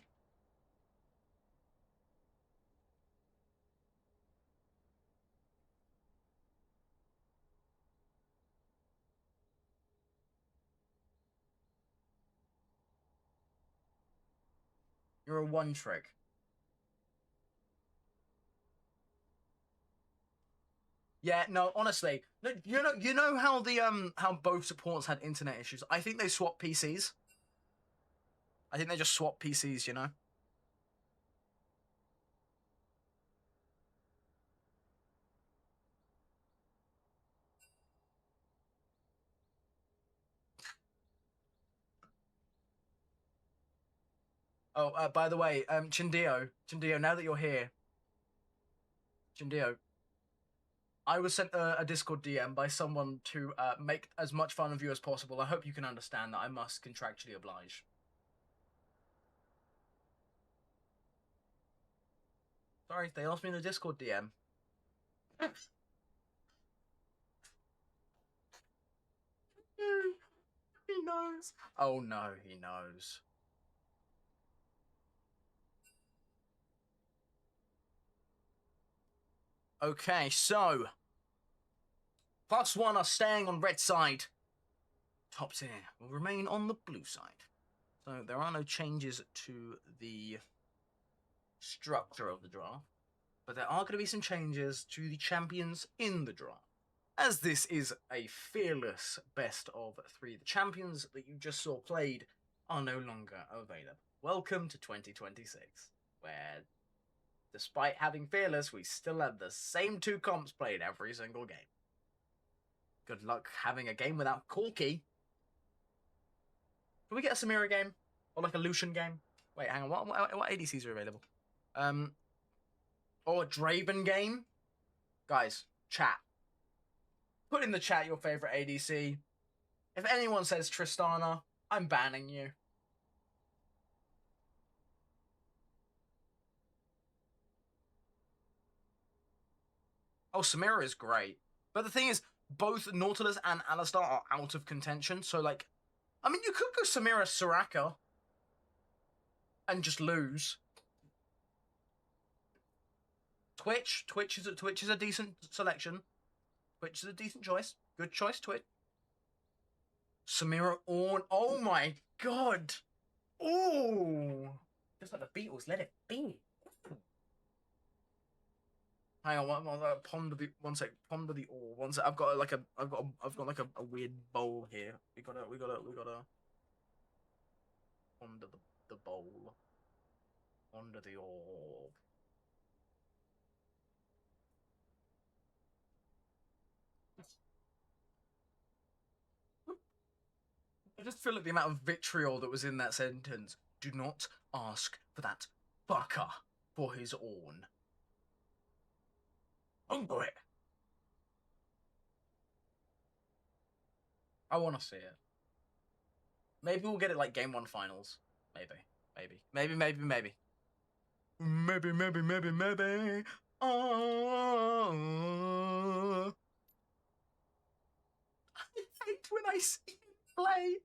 You're a one trick. Yeah, no, honestly, no, you know how both supports had internet issues. I think they swapped PCs. I think they just swapped PCs. You know. Oh, by the way, Chindio, now that you're here, Chindio, I was sent a Discord DM by someone to make as much fun of you as possible. I hope you can understand that I must contractually oblige. Sorry, they asked me in the Discord DM. He knows. Oh no, he knows. Okay, so +1 are staying on red side. Top tier will remain on the blue side. So there are no changes to the structure of the draft, but there are going to be some changes to the champions in the draft. As this is a fearless best of 3, the champions that you just saw played are no longer available. Welcome to 2026, where despite having fearless, we still have the same 2 comps played every single game. Good luck having a game without Corky. Can we get a Samira game? Or like a Lucian game? Wait, hang on, what ADCs are available? Or a Draven game? Guys, chat. Put in the chat your favorite ADC. If anyone says Tristana, I'm banning you. Oh, Samira is great. But the thing is, both Nautilus and Alistar are out of contention, so like, I mean, you could go Samira Soraka and just lose. Twitch is a decent selection. Twitch is a decent choice. Good choice, Twitch. Samira Ornn. Oh my god. Oh. Just like the Beatles, let it be. Hang on, ponder the 1 sec. Ponder the ore. 1 sec. I've got like a weird bowl here. We gotta ponder the bowl. Ponder the ore. I just feel like the amount of vitriol that was in that sentence. Do not ask for that fucker for his Ornn. Hunger it. I want to see it. Maybe we'll get it like game 1 finals. Maybe. Maybe. Oh. I hate when I see him play.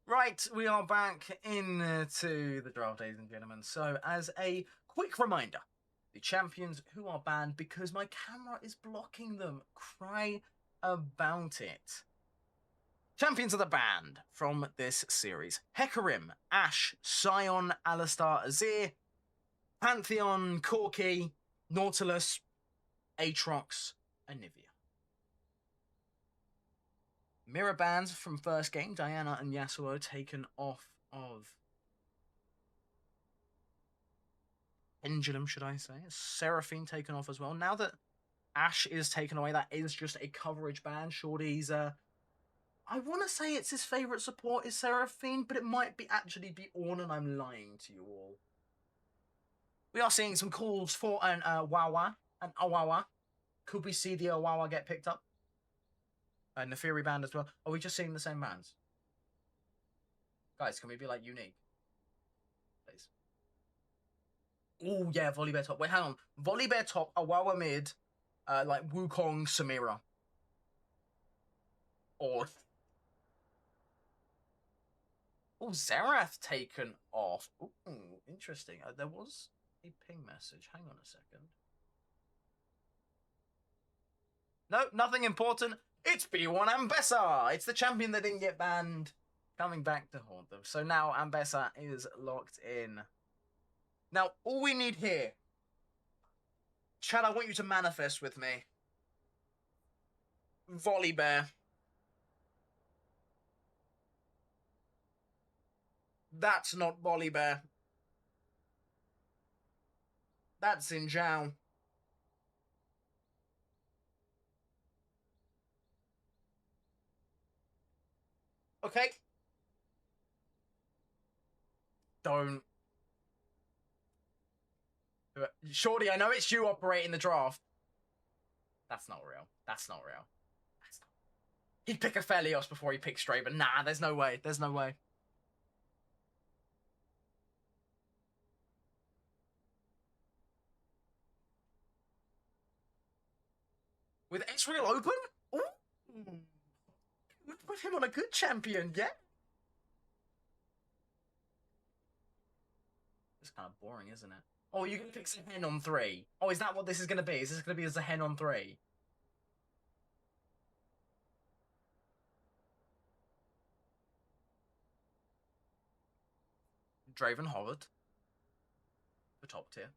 Right, we are back into the draft, ladies and gentlemen. So, as a quick reminder, the champions who are banned because my camera is blocking them. Cry about it. Champions of the banned from this series: Hecarim, Ashe, Sion, Alistar, Azir, Pantheon, Corki, Nautilus, Aatrox, and Nivea. Mirror bans from first game: Diana and Yasuo taken off of Pendulum, should I say. Seraphine taken off as well. Now that Ashe is taken away, that is just a coverage ban. Shorty's I want to say it's his favourite support is Seraphine, but it might be actually be Ornn, and I'm lying to you all. We are seeing some calls for an Wawa, an Awawa. Could we see the Awawa get picked up? Neferi band as well. Are we just seeing the same bands? Guys, can we be like unique? Please. Oh yeah, Volibear top. Wait, hang on. Volibear top, Awawa mid, like Wukong, Samira. Or oh, Xerath taken off. Ooh, interesting. There was a ping message. Hang on a second. No, nothing important. It's B1 Ambessa. It's the champion that didn't get banned. Coming back to haunt them. So now Ambessa is locked in. Now, all we need here... Chad, I want you to manifest with me. Volley Bear. That's not Volley Bear. That's Xin Zhao. Okay. Don't. Shorty, I know it's you operating the draft. That's not real. That's not real. That's not... He'd pick Aphelios before he picks Stray, but nah, there's no way. There's no way. With Ezreal open? Ooh. Would put him on a good champion, yeah? It's kind of boring, isn't it? Oh, you can pick Zehen on 3. Oh, is that what this is going to be? Is this going to be a Zehen on 3? Draven Howard. The top tier.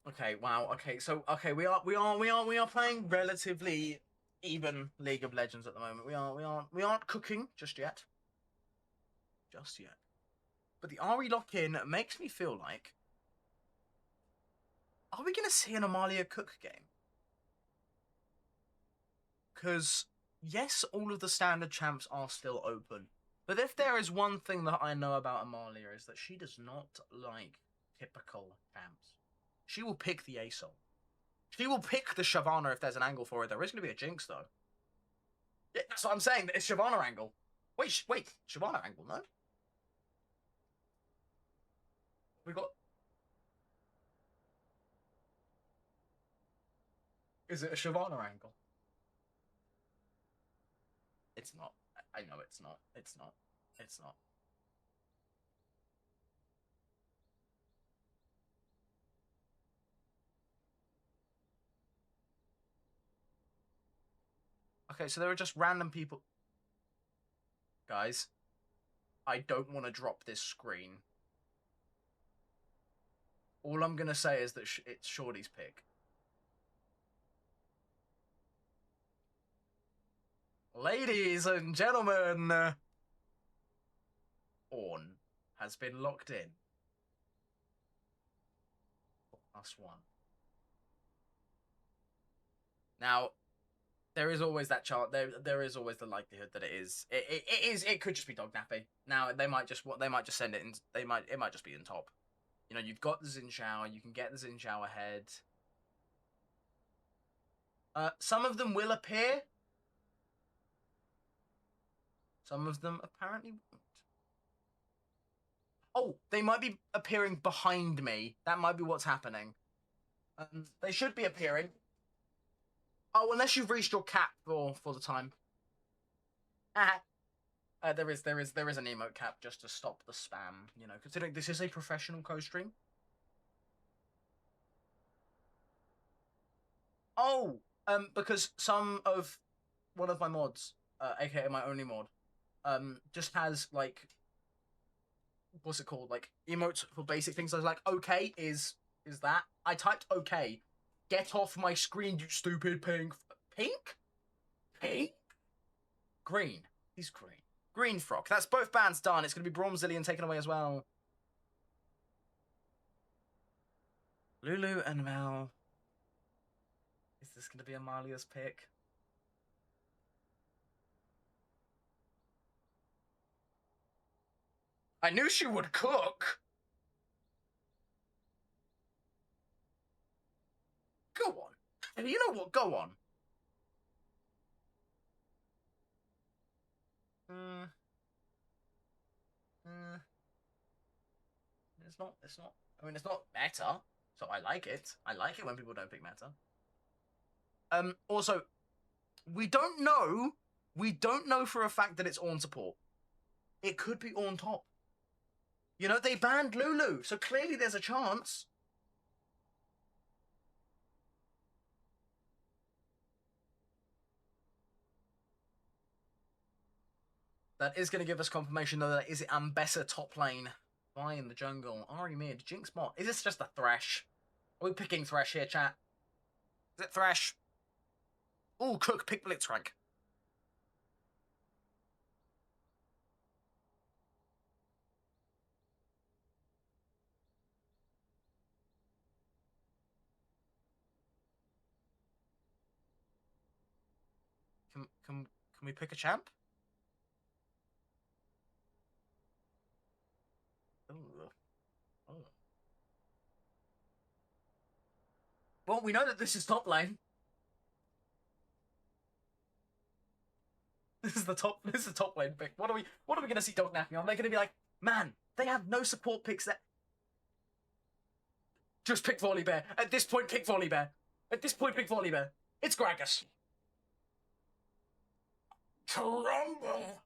Okay, wow. Okay, so we are playing relatively even League of Legends at the moment. We aren't cooking just yet. Just yet. But the RE lock-in makes me feel like, are we gonna see an Amalia Cook game? Because yes, all of the standard champs are still open. But if there is one thing that I know about Amalia is that she does not like typical champs. She will pick the ASOL. She will pick the Shyvana if there's an angle for it. There is going to be a Jinx, though. Yeah, that's what I'm saying. It's Shyvana angle. Wait, Shyvana angle, no? We got... Is it a Shyvana angle? It's not. I know it's not. It's not. It's not. Okay, so there are just random people... Guys, I don't want to drop this screen. All I'm going to say is that it's Shorty's pick. Ladies and gentlemen, Ornn has been locked in. +1. Now, there is always that chart. There is always the likelihood that it is. It could just be Dog Nappy. Now they might just send it in. It might just be in top. You know, you've got the Xin Zhao. You can get the Xin Zhao ahead. Some of them will appear. Some of them apparently won't. Oh, they might be appearing behind me. That might be what's happening. They should be appearing. Oh, unless you've reached your cap for the time. There is an emote cap just to stop the spam. You know, considering this is a professional co-stream. Oh, because one of my mods, aka my only mod, just has like, what's it called? Like emotes for basic things. I was like, okay, is that? I typed okay. Get off my screen, you stupid pink. Pink? Pink? Green. He's green. Green Frock. That's both bands done. It's going to be Bronzillion taken away as well. Lulu and Mel. Is this going to be Amalia's pick? I knew she would cook. Go on. And you know what? Go on. It's not. I mean, it's not meta, so I like it. I like it when people don't pick meta. Also, we don't know. We don't know for a fact that it's Ornn support. It could be Ornn top. You know, they banned Lulu, so clearly there's a chance. That is going to give us confirmation, though, that is Ambessa top lane. Vi in the jungle. Ari mid. Jinx bot. Is this just a Thresh? Are we picking Thresh here, chat? Is it Thresh? Ooh, Cook, pick Blitzcrank. Can we pick a champ? Ooh. Oh. Well, we know that this is top lane. This is the top lane pick. What are we gonna see Dog napping on? They're gonna be like, man, they have no support picks that. Just pick Volibear. At this point, pick Volibear. At this point, pick Volibear. It's Gragas. Crumble.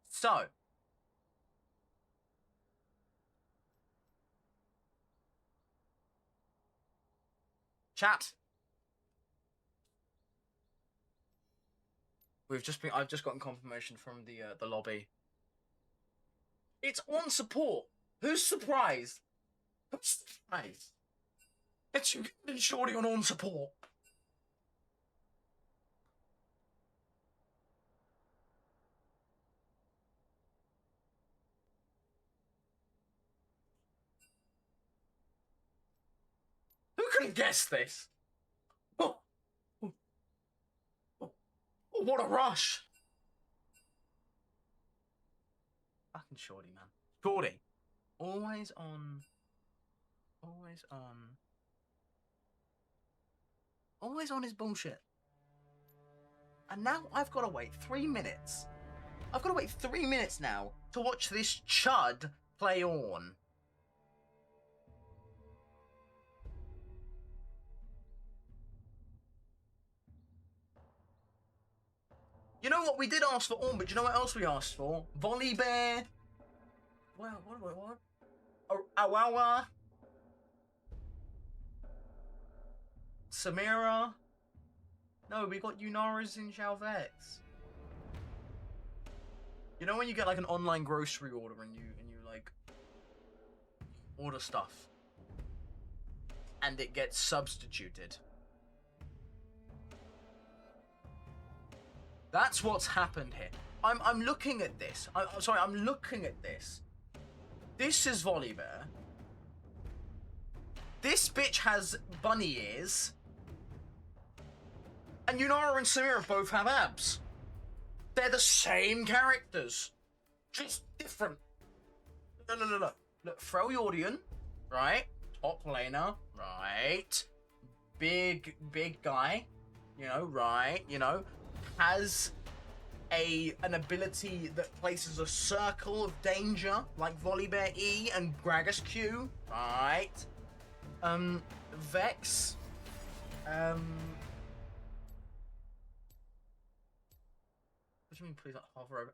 So, chat. I've just gotten confirmation from the lobby. It's on support. Who's surprised? Who's surprised? It's you and Shorty on support. Who could have guessed this? Oh. Oh, what a rush! Fucking Shorty, man. Shorty. Always on. Always on. Always on his bullshit. And now I've got to wait 3 minutes. I've got to wait 3 minutes now to watch this chud play on. You know what? We did ask for Ornn, but you know what else we asked for? Volibear. What? Awawa. Samira. No, we got Yunara's in Xiaovex. You know when you get like an online grocery order and you like order stuff and it gets substituted? That's what's happened here. I'm looking at this. I'm looking at this. This is Volibear. This bitch has bunny ears. And Yunara and Samira both have abs. They're the same characters. Just different. Look. Look, Freljordian, right? Top laner, right? Big guy, you know, right? You know, has an ability that places a circle of danger, like Volibear E and Gragas Q, right? Vex, what do you mean, please not hover over?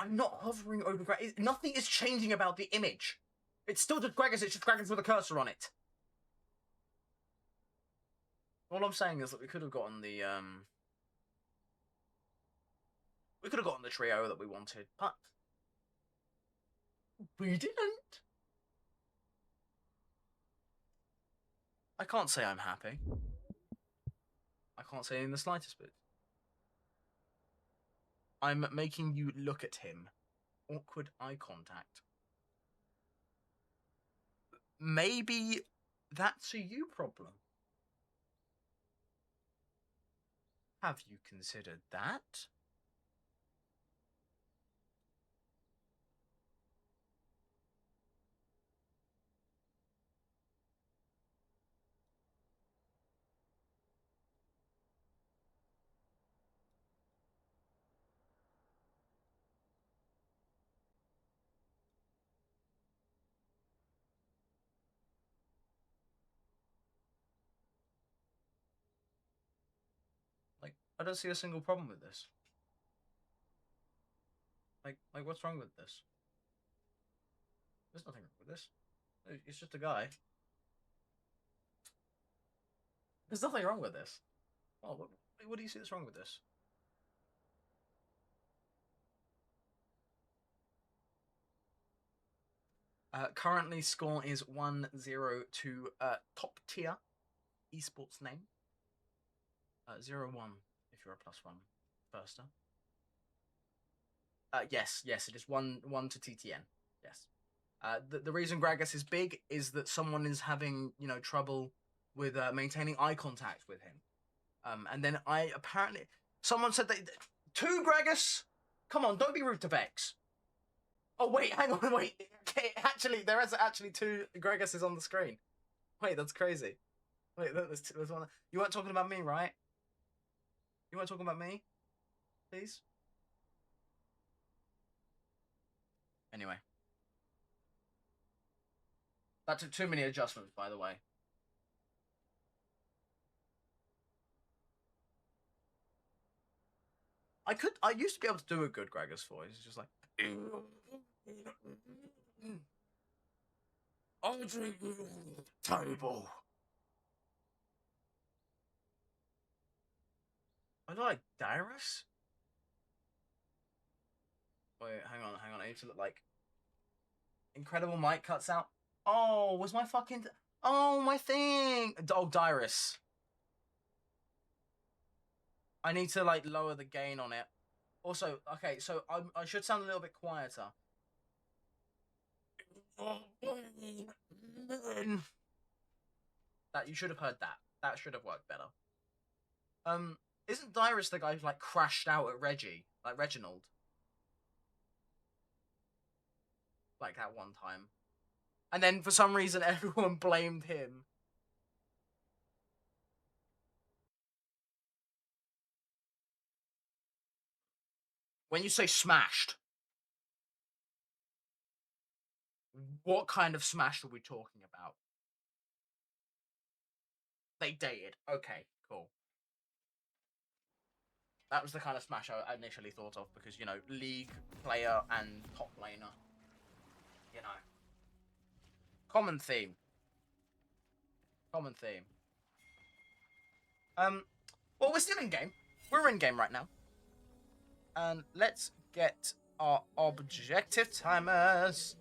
I'm not hovering over Gragas. Nothing is changing about the image. It's still just Gragas, it's just Gragas with a cursor on it. All I'm saying is that we could have gotten the, we could have gotten the trio that we wanted, but we didn't. I can't say I'm happy. I can't say in the slightest bit. I'm making you look at him. Awkward eye contact. Maybe that's a you problem. Have you considered that? Like, I don't see a single problem with this. Like, what's wrong with this? There's nothing wrong with this. It's just a guy. There's nothing wrong with this. Oh, what do you see that's wrong with this? Currently, score is 1-0 to top tier esports name. 0-1 if you're a +1 firster. Yes, it is 1 to TTN. Yes. The reason Gragas is big is that someone is having trouble with maintaining eye contact with him. And then someone said that 2 Gragas. Come on, don't be rude to Vex. Oh wait, hang on, wait. Okay, actually, there is actually 2 Gragases on the screen. Wait, that's crazy. Wait, there's one. You weren't talking about me, right? You weren't talking about me, please. Anyway, that took too many adjustments, by the way. I used to be able to do a good Gragas voice. It's just like, I'll drink table. I like Dyrus. Wait, hang on. I need to look like incredible mic cuts out. Oh, was my fucking my thing. Oh, Dyrus. I need to like lower the gain on it. Also, okay, so I should sound a little bit quieter. That you should have heard that. That should have worked better. Isn't Dyrus the guy who like crashed out at Reggie, like Reginald? Like that one time. And then for some reason everyone blamed him. When you say smashed, what kind of smash are we talking about? They dated. Okay, cool. That was the kind of smash I initially thought of because, league player and top laner. Common theme. Well, we're still in game. We're in game right now. And let's get our objective timers.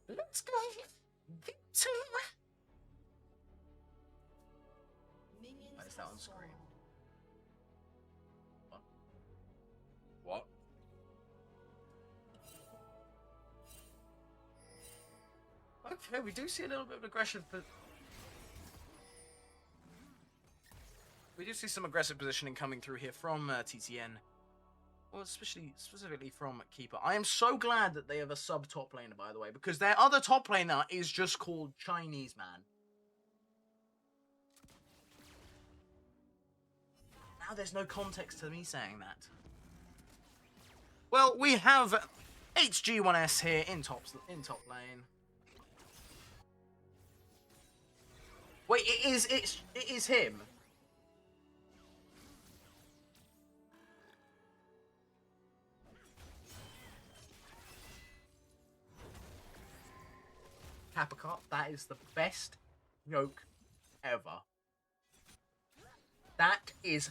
Let's go. Why is that on screen? What? Okay, we do see a little bit of aggression, but we do see some aggressive positioning coming through here from TTN. Well, specifically from Keeper. I am so glad that they have a sub top laner, by the way, because their other top laner is just called Chinese Man. Now there's no context to me saying that. Well, we have HG1S here in top lane. Wait, it is him. Capricorn, that is the best joke ever. That is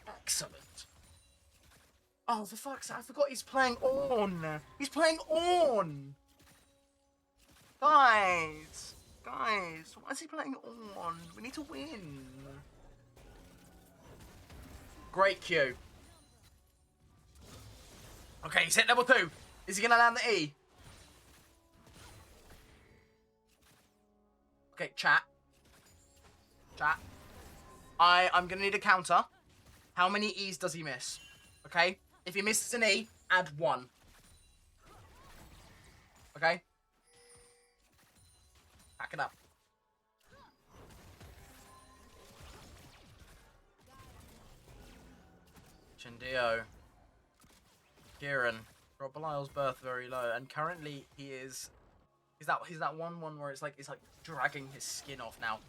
excellent. Oh, for fuck's sake, I forgot he's playing Ornn. He's playing Ornn. Guys, why is he playing Ornn? We need to win. Great Q. Okay, he's hit level 2. Is he going to land the E? Okay, chat. I'm going to need a counter. How many E's does he miss? Okay? If he misses an E, add 1. Okay? Back it up. Chindio. Kieran. Rob Belial's birth very low, and currently he's that 1-1 where it's like dragging his skin off now.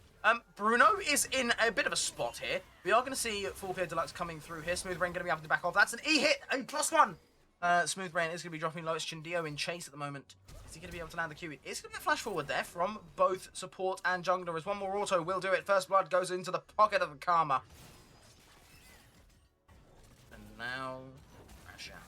Bruno is in a bit of a spot here. We are going to see Full Clear Deluxe coming through here. Smooth Rain going to be able to back off. That's an E hit, a +1. Smooth Brain is going to be dropping low. It's Chindio in chase at the moment. Is he going to be able to land the Q? It's going to be a flash forward there from both support and jungler, as one more auto will do it. First blood goes into the pocket of the Karma. And now, crash out.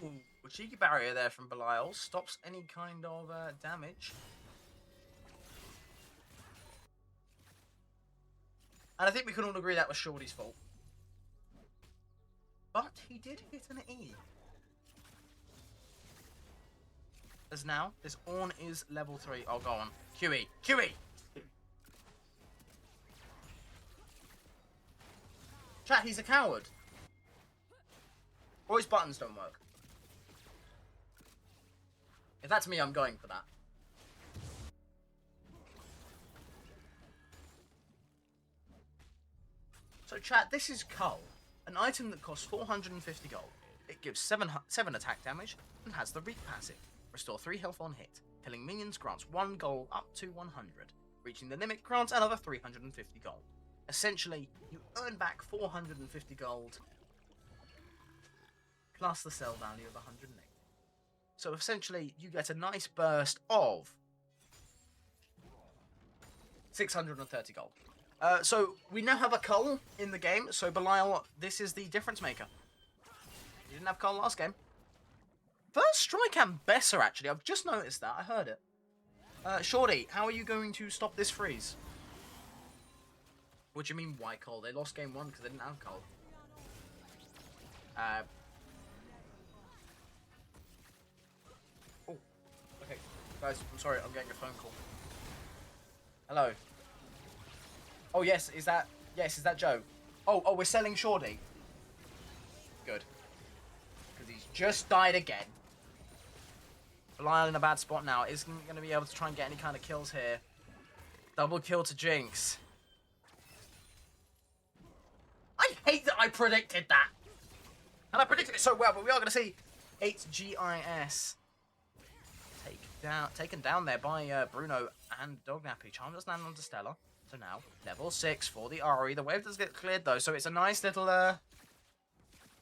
Ooh, a cheeky barrier there from Belial. Stops any kind of damage. And I think we can all agree that was Shorty's fault. But he did hit an E. As now, this Ornn is level 3. Oh, go on. QE. QE! Chat, he's a coward. Or his buttons don't work. If that's me, I'm going for that. So chat, this is Cull, an item that costs 450 gold. It gives 7 attack damage and has the Reap passive. Restore 3 health on hit. Killing minions grants 1 gold up to 100. Reaching the limit grants another 350 gold. Essentially, you earn back 450 gold plus the sell value of 180. So essentially, you get a nice burst of 630 gold. So we now have a Cull in the game. So Belial, this is the difference maker. You didn't have Cull last game. First strike and Besser, actually. I've just noticed that. I heard it. Shorty, how are you going to stop this freeze? What do you mean, why Cull? They lost game 1 because they didn't have Cull. Oh, okay. Guys, I'm sorry. I'm getting a phone call. Hello. Oh, yes. Is that Joe? Oh, we're selling Shorty. Good. Because he's just died again. Belial in a bad spot now. Isn't going to be able to try and get any kind of kills here. Double kill to Jinx. I hate that I predicted that. And I predicted it so well, but we are going to see HGIS taken down there by Bruno and Dognappy. Charm does land onto Stella. So now, level 6 for the Ari. The wave does get cleared though, so it's a nice little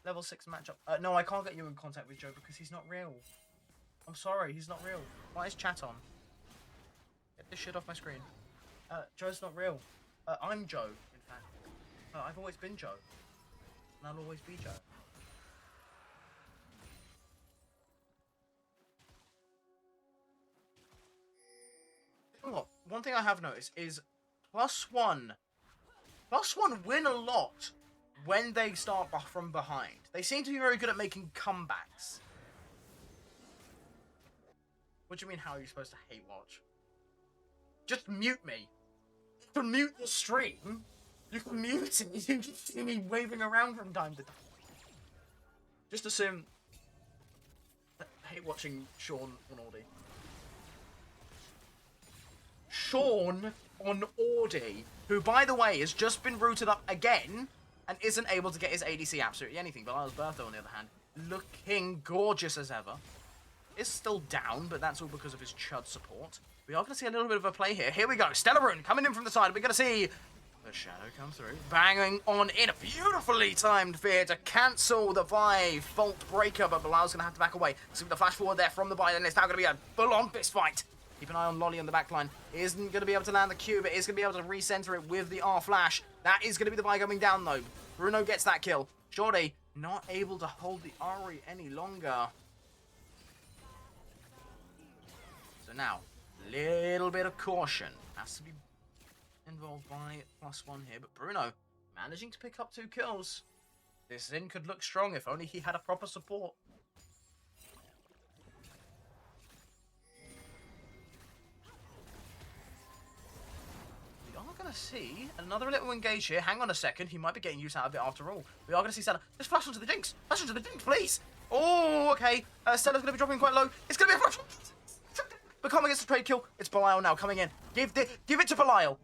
level 6 matchup. No, I can't get you in contact with Joe because he's not real. I'm sorry, he's not real. Why is chat on? Get this shit off my screen. Joe's not real. I'm Joe, in fact. I've always been Joe. And I'll always be Joe. You know what? One thing I have noticed is PlusOne win a lot when they start from behind. They seem to be very good at making comebacks. What do you mean, how are you supposed to hate watch? Just mute me. You can mute the stream. You can mute it. You can just see me waving around from time to time. Just assume I hate watching Sean on Audi. Sean on Audi, who, by the way, has just been rooted up again and isn't able to get his ADC absolutely anything. Belial's Bertha, on the other hand, looking gorgeous as ever. Is still down, but that's all because of his Chud support. We are going to see a little bit of a play here. Here we go. Stellarune coming in from the side. We're going to see the Shadow come through. Banging on in. A beautifully timed fear to cancel the Vi Fault Breaker, but Belial's going to have to back away. See the flash forward there from the buy, and it's now going to be a full-on fist fight. Keep an eye on Lolly on the backline. Isn't going to be able to land the Q, but is going to be able to recenter it with the R-Flash. That is going to be the buy coming down, though. Bruno gets that kill. Shorty not able to hold the Ari any longer. So now, little bit of caution has to be involved by PlusOne here, but Bruno managing to pick up 2 kills. This Xin could look strong if only he had a proper support. We are going to see another little engage here. Hang on a second, he might be getting use out of it after all. We are going to see Stella. Just flash onto the Jinx. Flash onto the Jinx, please. Oh, okay. Stella's going to be dropping quite low. It's going to be a flash. Becoming against the trade kill. It's Belial now coming in. Give it to Belial.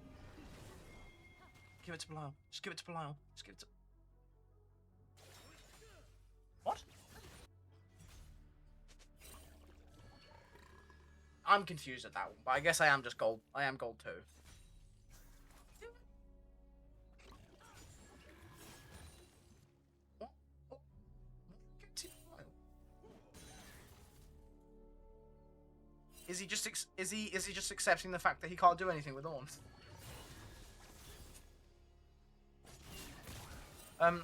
Give it to Belial. Just give it to Belial. Just give it to... What? I'm confused at that one, but I guess I am just gold. I am gold too. Is he just accepting the fact that he can't do anything with Ornn? I mean,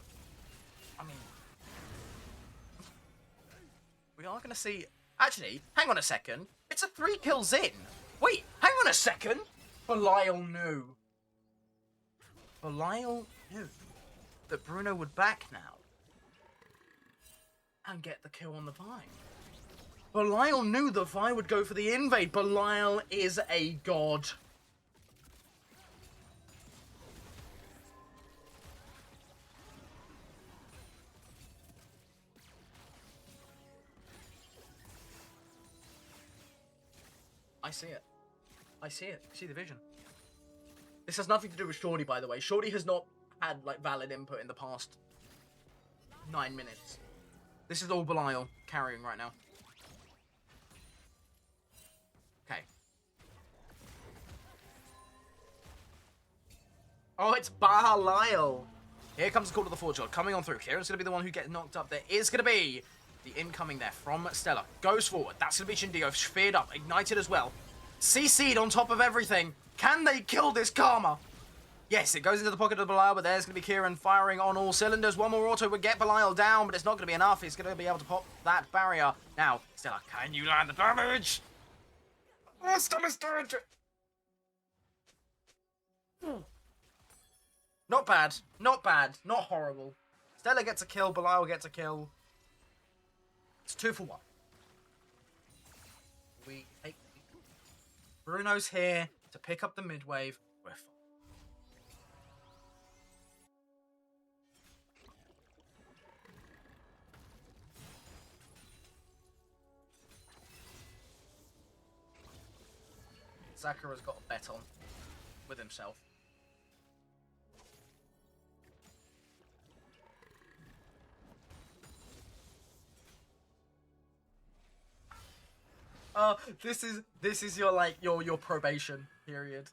we are going to see. Actually, hang on a second. It's a 3 kills in. Wait, hang on a second. Belial knew. Belial knew that Bruno would back now and get the kill on the Vi. Belial knew the Vi would go for the invade. Belial is a god. I see it. I see it. I see the vision. This has nothing to do with Shorty, by the way. Shorty has not had, like, valid input in the past 9 minutes. This is all Belial carrying right now. Okay. Oh, it's Belial. Here comes the call to the Forge God coming on through. Kieran's going to be the one who gets knocked up. There is going to be the incoming there from Stella. Goes forward. That's going to be Shindigo. Feared up. Ignited as well. CC'd on top of everything. Can they kill this Karma? Yes, it goes into the pocket of Belial, but there's going to be Kieran firing on all cylinders. One more auto would get Belial down, but it's not going to be enough. He's going to be able to pop that barrier. Now, Stella, can you land the damage? Oh, Stella's doing it. Not bad. Not bad. Not horrible. Stella gets a kill. Belial gets a kill. It's 2 for 1. We take... Bruno's here to pick up the mid-wave. We're fine. Sakura's got a bet on with himself. This is your, like, your probation period.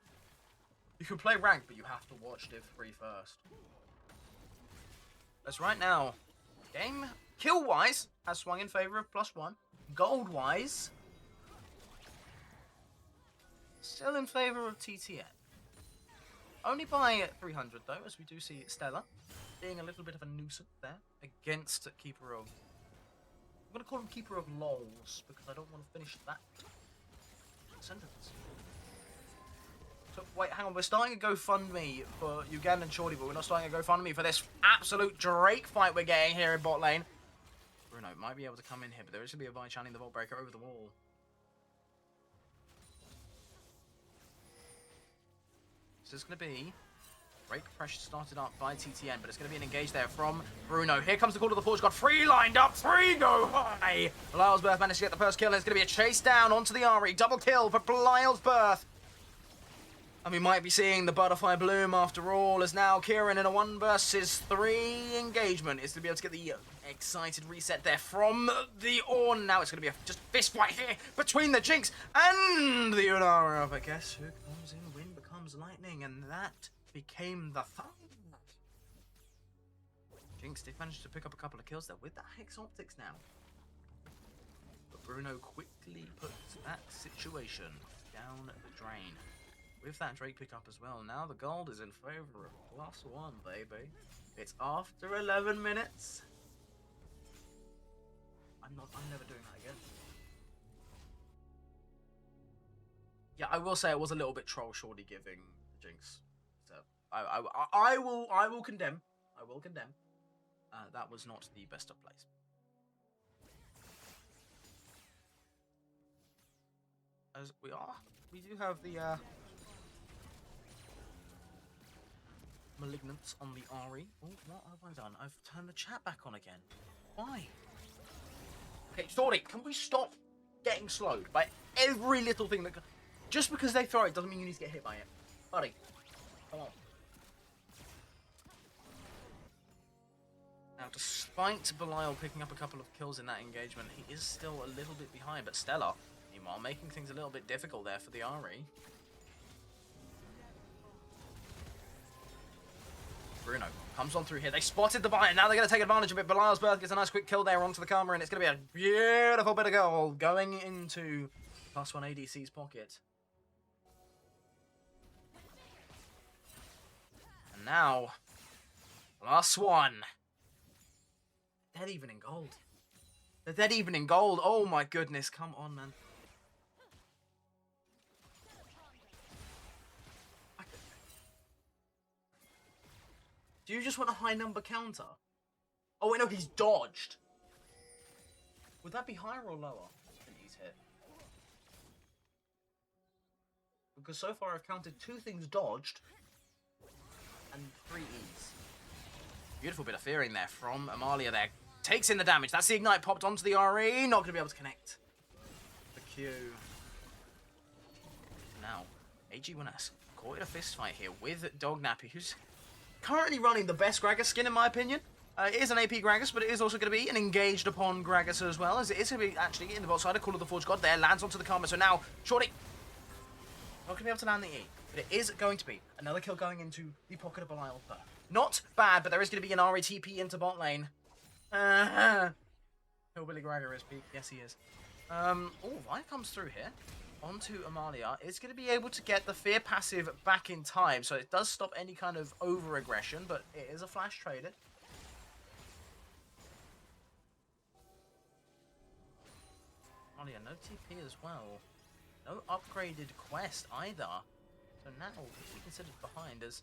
You can play rank, but you have to watch Div 3 first. As right now, game kill-wise has swung in favor of +1. Gold-wise, still in favor of TTN. Only by 300 though, as we do see Stella being a little bit of a nuisance there against Keeper of... I'm going to call him Keeper of Lols, because I don't want to finish that sentence. So, wait, hang on, we're starting a GoFundMe for Ugandan Shorty, but we're not starting a GoFundMe for this absolute Drake fight we're getting here in bot lane. Bruno might be able to come in here, but there is going to be a Vi channeling the Vault Breaker over the wall. So it's going to be... Break pressure started up by TTN, but it's going to be an engage there from Bruno. Here comes the call to the Forge God. 3 lined up, 3 go high. Belial's Birth managed to get the first kill, and it's going to be a chase down onto the Ari. Double kill for Belial's Birth. And we might be seeing the Butterfly Bloom after all, as now Kieran in a 1 versus 3 engagement is going to be able to get the excited reset there from the Ornn. Now it's going to be a just fist fight here between the Jinx and the Unara. But guess who comes in? Wind becomes lightning, and that became the fun. Jinx did manage to pick up a couple of kills there with that Hex Optics now. But Bruno quickly puts that situation down the drain. With that Drake pick up as well. Now the gold is in favor of +1, baby. It's after 11 minutes. I'm never doing that again. Yeah, I will say it was a little bit troll Shorty giving Jinx. So I will condemn. I will condemn. That was not the best of plays. As we do have the Malignance on the Ari. Oh, what have I done? I've turned the chat back on again. Why? Okay, Shorty, can we stop getting slowed by every little thing that... Just because they throw it doesn't mean you need to get hit by it. Buddy, come on. Now, despite Belial picking up a couple of kills in that engagement, he is still a little bit behind, but Stella, he meanwhile, making things a little bit difficult there for the Ahri. Bruno comes on through here. They spotted the buy, and now they're going to take advantage of it. Belial's Birth gets a nice quick kill there onto the Karma, and it's going to be a beautiful bit of gold going into +1 ADC's pocket. And now, +1. Dead even in gold. They're dead even in gold. Oh my goodness, come on, man. Do you just want a high number counter? Oh, wait, no, he's dodged. Would that be higher or lower than he's hit? Because so far I've counted 2 things dodged and 3 E's. Beautiful bit of fearing there from Amalia there. Takes in the damage. That's the Ignite popped onto the RE. Not going to be able to connect the Q. Now, AG1S caught in a fist fight here with Dog Nappy, who's currently running the best Gragas skin, in my opinion. It is an AP Gragas, but it is also going to be an engaged upon Gragas as well, as it is going to be actually in the bot side. A Call of the Forge God there lands onto the Karma. So now, Shorty, not going to be able to land the E, but it is going to be another kill going into the pocket of Belial. Not bad, but there is going to be an RATP into bot lane. Hillbilly Gregor is peak. Yes, he is. Oh, Vi comes through here. Onto Amalia. It's going to be able to get the Fear passive back in time, so it does stop any kind of over-aggression, but it is a flash traded. Amalia, no TP as well. No upgraded quest either. So now, he considered behind as...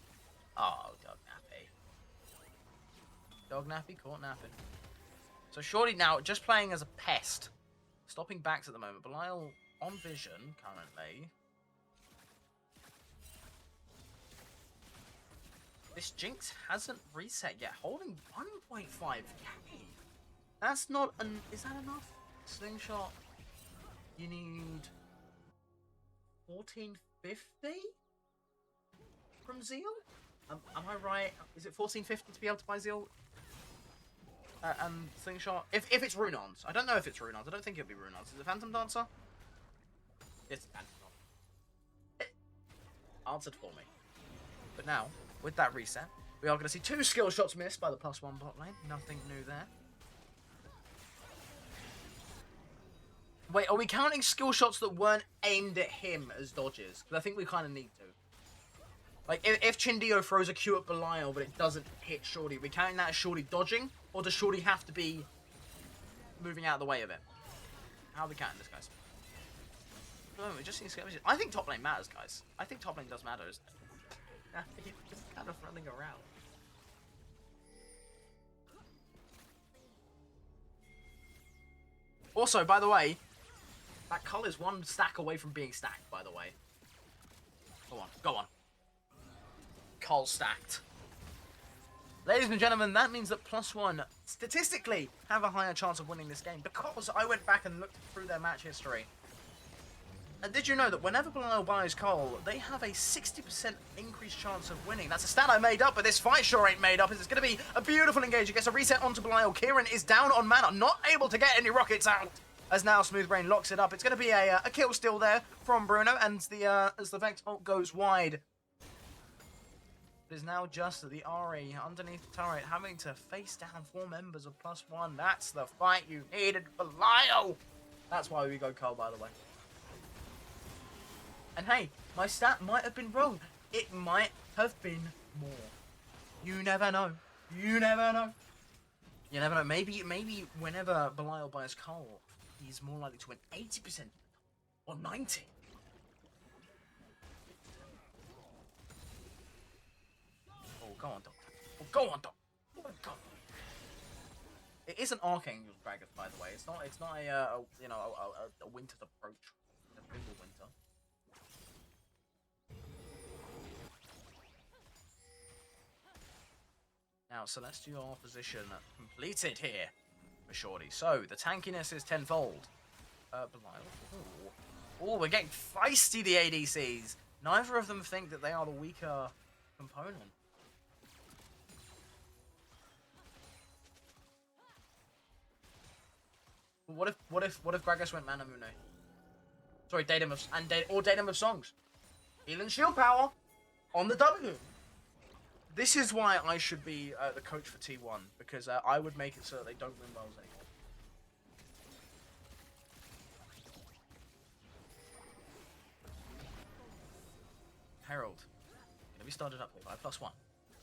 Oh, Dog Nappy. Dog Nappy caught napping. So Shorty now just playing as a pest. Stopping backs at the moment. Belial on vision currently. This Jinx hasn't reset yet. Holding 1.5k. That's not an... Is that enough? Slingshot. You need... 1450? From Zeal? Am I right? Is it 1450 to be able to buy Zeal? And Slingshot? If it's Runons. I don't know if it's Runons. I don't think it'll be Runons. Is it Phantom Dancer? It's Phantom Dancer. Answered for me. But now, with that reset, we are going to see 2 skill shots missed by the +1 bot lane. Nothing new there. Wait, are we counting skill shots that weren't aimed at him as dodges? Because I think we kind of need to. Like, if Chindio throws a Q at Belial, but it doesn't hit Shorty, we counting that as Shorty dodging? Or does Shorty have to be moving out of the way of it? How are we counting this, guys? No, we're just seeing skirmishes. I think top lane matters, guys. I think top lane does matter. He's just kind of running around. Also, by the way, that Cull is 1 stack away from being stacked, by the way. Go on, go on. Cull stacked. Ladies and gentlemen, that means that +1 statistically have a higher chance of winning this game because I went back and looked through their match history. And did you know that whenever Belial buys Cull, they have a 60% increased chance of winning? That's a stat I made up, but this fight sure ain't made up. It's going to be a beautiful engage. It gets a reset onto Belial. Kieran is down on mana, not able to get any rockets out. As now Smoothbrain locks it up. It's going to be a kill steal there from Bruno, and as the Vex ult goes wide. It is now just the RE underneath the turret having to face down 4 members of +1. That's the fight you needed, Belial. That's why we go Cull, by the way. And hey, my stat might have been wrong. It might have been more. You never know. You never know. You never know. Maybe whenever Belial buys Cull, he's more likely to win 80% or 90%. Oh, go on, Doctor. Oh, go on, Doctor. Oh, God. It is an Archangel's Braggart, by the way. It's not a winter's approach. A Winter. Now, Celestial position completed here for Shorty. So, the tankiness is tenfold. Belial. Oh, we're getting feisty, the ADCs. Neither of them think that they are the weaker component. What if Gragas went Mana Mune? Sorry, datum of songs. Heal and shield power on the W. This is why I should be the coach for T1, because I would make it so that they don't win wells anymore. Herald. Gonna be started up by +1.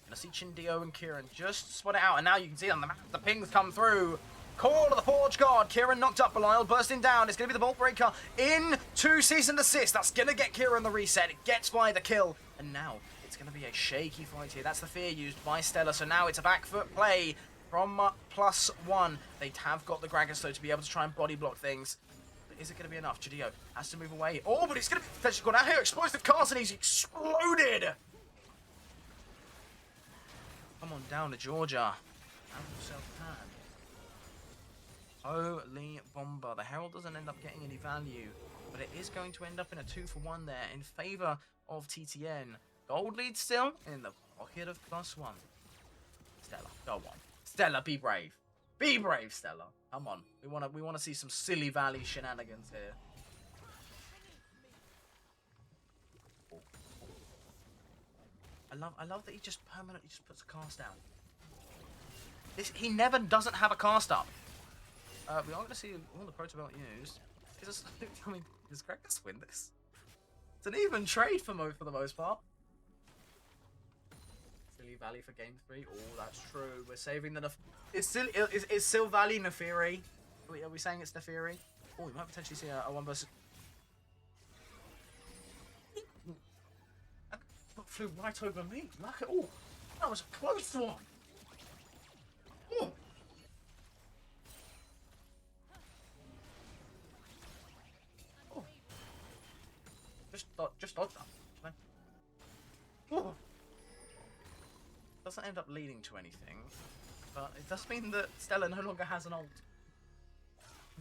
Gonna see Chindio and Kieran just spot it out, and now you can see on the map the pings come through. Call of the Forge Guard. Kieran knocked up, Belial bursting down. It's gonna be the Bolt Breaker into cease and desist. That's gonna get Kieran the reset. It gets by the kill, and now it's gonna be a shaky fight here. That's the fear used by Stella. So now it's a back foot play from +1. They have got the Gragas though to be able to try and body block things. Is it going to be enough? Judeo has to move away. Oh, but it's going to be potentially gone out here. Explosive cast, and he's exploded. Come on down to Georgia. Have yourself a hand. Holy bomber. The Herald doesn't end up getting any value, but it is going to end up in a 2-for-1 there in favor of TTN. Gold lead still in the pocket of +1. Stella, go on. Stella, be brave. Be brave, Stella. Come on. We wanna see some silly valley shenanigans here. I love that he just permanently just puts a cast down. He never doesn't have a cast up. We are gonna see all the Protobelt used. I mean, does Gragas win this? It's an even trade for the most part. Silly Valley for game 3. Oh, that's true. We're saving the... Is Sil Valley Nefiri? Are we saying it's Nefiri? Oh, we might potentially see a 1 versus... That flew right over me. Look at... Oh, that was a close one. Oh. Oh. Just dodge that. Oh. Doesn't end up leading to anything, but it does mean that Stella no longer has an ult.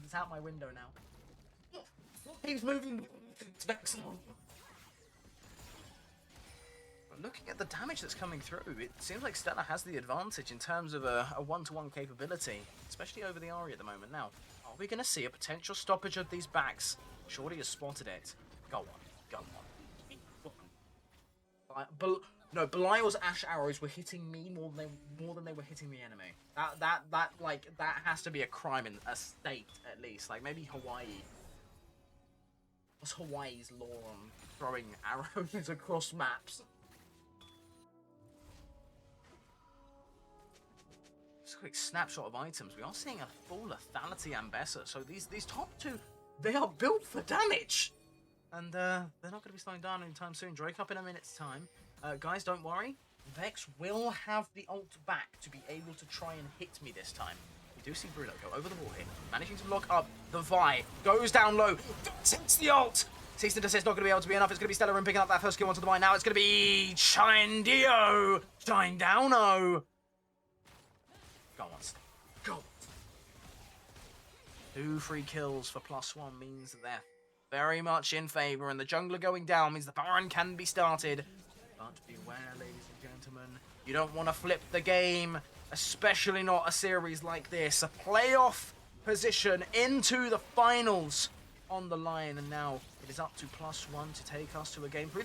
It's out my window now. He's moving. But looking at the damage that's coming through, it seems like Stella has the advantage in terms of a one-to-one capability, especially over the Ahri at the moment. Now, are we going to see a potential stoppage of these backs? Shorty has spotted it. Go on. Go on. No, Belial's Ash arrows were hitting me more than they were hitting the enemy. That has to be a crime in a state at least. Like maybe Hawaii. What's Hawaii's law on throwing arrows across maps? Just a quick snapshot of items. We are seeing a full lethality Ambessa. So these top two, they are built for damage, and they're not going to be slowing down anytime soon. Drake up in a minute's time. Guys, don't worry. Vex will have the ult back to be able to try and hit me this time. We do see Bruno go over the wall here, managing to lock up the Vi. Goes down low. Takes the ult. Cease and desist not going to be able to be enough. It's going to be Stellar picking up that first kill onto the Vi. Now it's going to be Chindio. Shine Downo. Go on, go on. 2 free kills for +1 means that they're very much in favour, and the jungler going down means the Baron can be started. But beware, ladies and gentlemen, you don't want to flip the game, especially not a series like this. A playoff position into the finals on the line, and now it is up to +1 to take us to a game 3.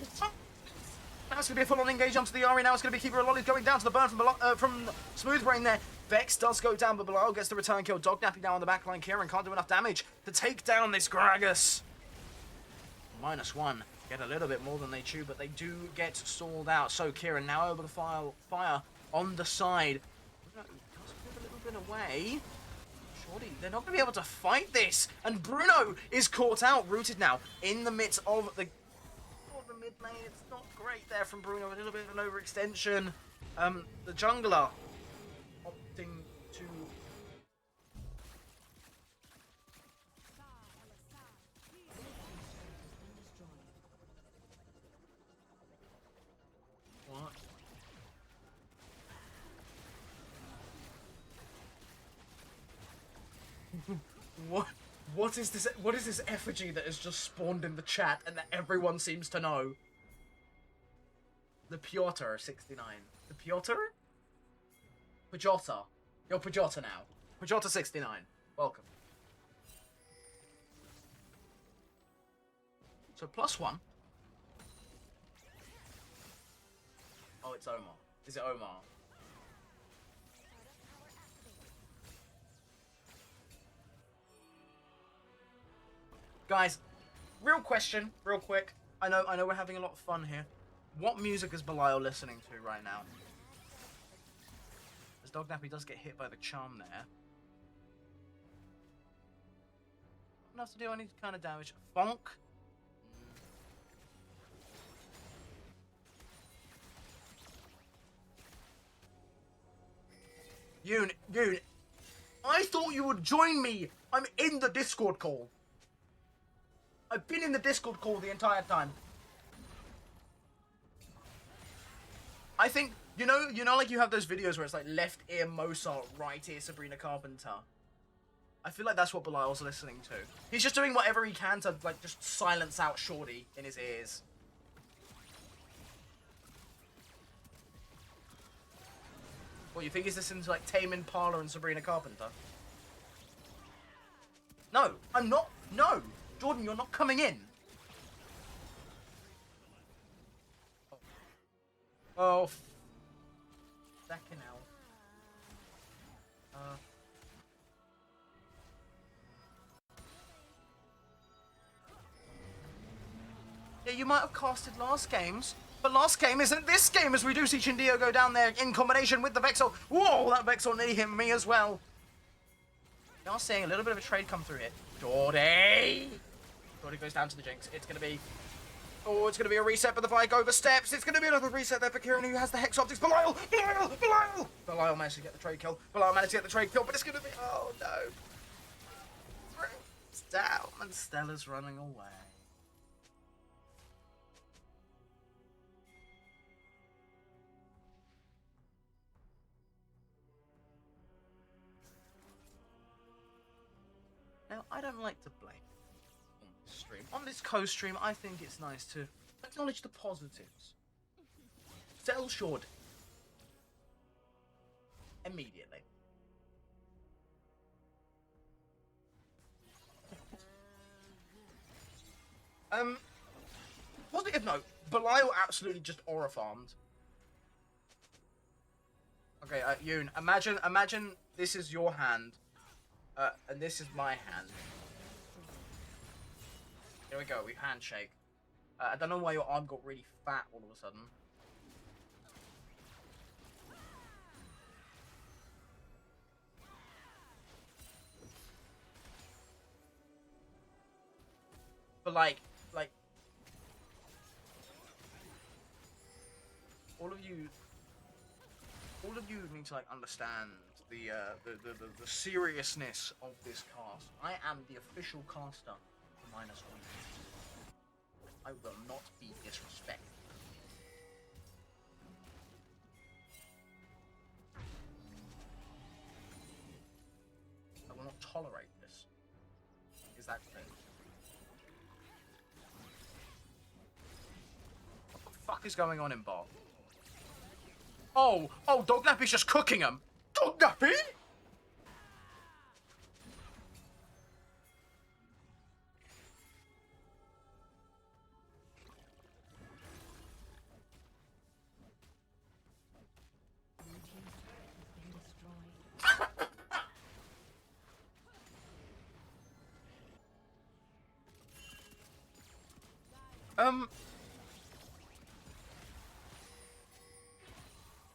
Now it's going to be a full-on engage onto the Ahri. Now it's going to be Keeper Lolly's going down to the burn from Smoothbrain there. Vex does go down, but Belial gets the return kill. Dog napping down on the backline. Kieran can't do enough damage to take down this Gragas. -1. Get a little bit more than they chew, but they do get stalled out. So Kieran now able to fire on the side. Does move a little bit away. Shorty, they're not going to be able to fight this. And Bruno is caught out, rooted now in the midst of the mid lane. It's not great there from Bruno. A little bit of an overextension. The jungler opting to... What is this? What is this effigy that has just spawned in the chat and that everyone seems to know? The Piotr 69. The Piotr? Pajota. You're Pajota now. Pajota 69. Welcome. So +1. Oh, it's Omar. Is it Omar? Guys, real question, real quick. I know we're having a lot of fun here. What music is Belial listening to right now? As Dog Nappy does get hit by the charm there. Not enough to do any kind of damage. Bonk. Yoon, I thought you would join me. I'm in the Discord call. I've been in the Discord call the entire time. I think, you know, like you have those videos where it's like left ear Mozart, right ear Sabrina Carpenter. I feel like that's what Belial's listening to. He's just doing whatever he can to, like, just silence out Shorty in his ears. What, you think he's listening to, like, Tame Impala and Sabrina Carpenter? No, I'm not. No! Jordan, you're not coming in. Oh. Second out. Yeah, you might have casted last games, but last game isn't this game as we do see Chindio go down there in combination with the Vexel. Whoa, that Vexel nearly hit me as well. You are seeing a little bit of a trade come through here. Jordy goes down to the Jinx. It's going to be... Oh, it's going to be a reset, but the Vigo oversteps. It's going to be another reset there for Kieran, who has the Hex Optics. Belial managed to get the trade kill. But it's going to be... Oh, no. It's down, and Stella's running away. Now, I don't like to blame on this stream. On this co-stream, I think it's nice to acknowledge the positives. Sell short. Immediately. Positive note. Belial absolutely just aura farmed. Okay, Yoon, imagine this is your hand. And this is my hand. Here we go, we handshake. I don't know why your arm got really fat all of a sudden. But like, all of you need to like understand the seriousness of this cast. I am the official caster for -1. I will not be disrespected. I will not tolerate this. Is that clear? What the fuck is going on in bot? Oh, Dog Nappy's just cooking him. Dog Nappy?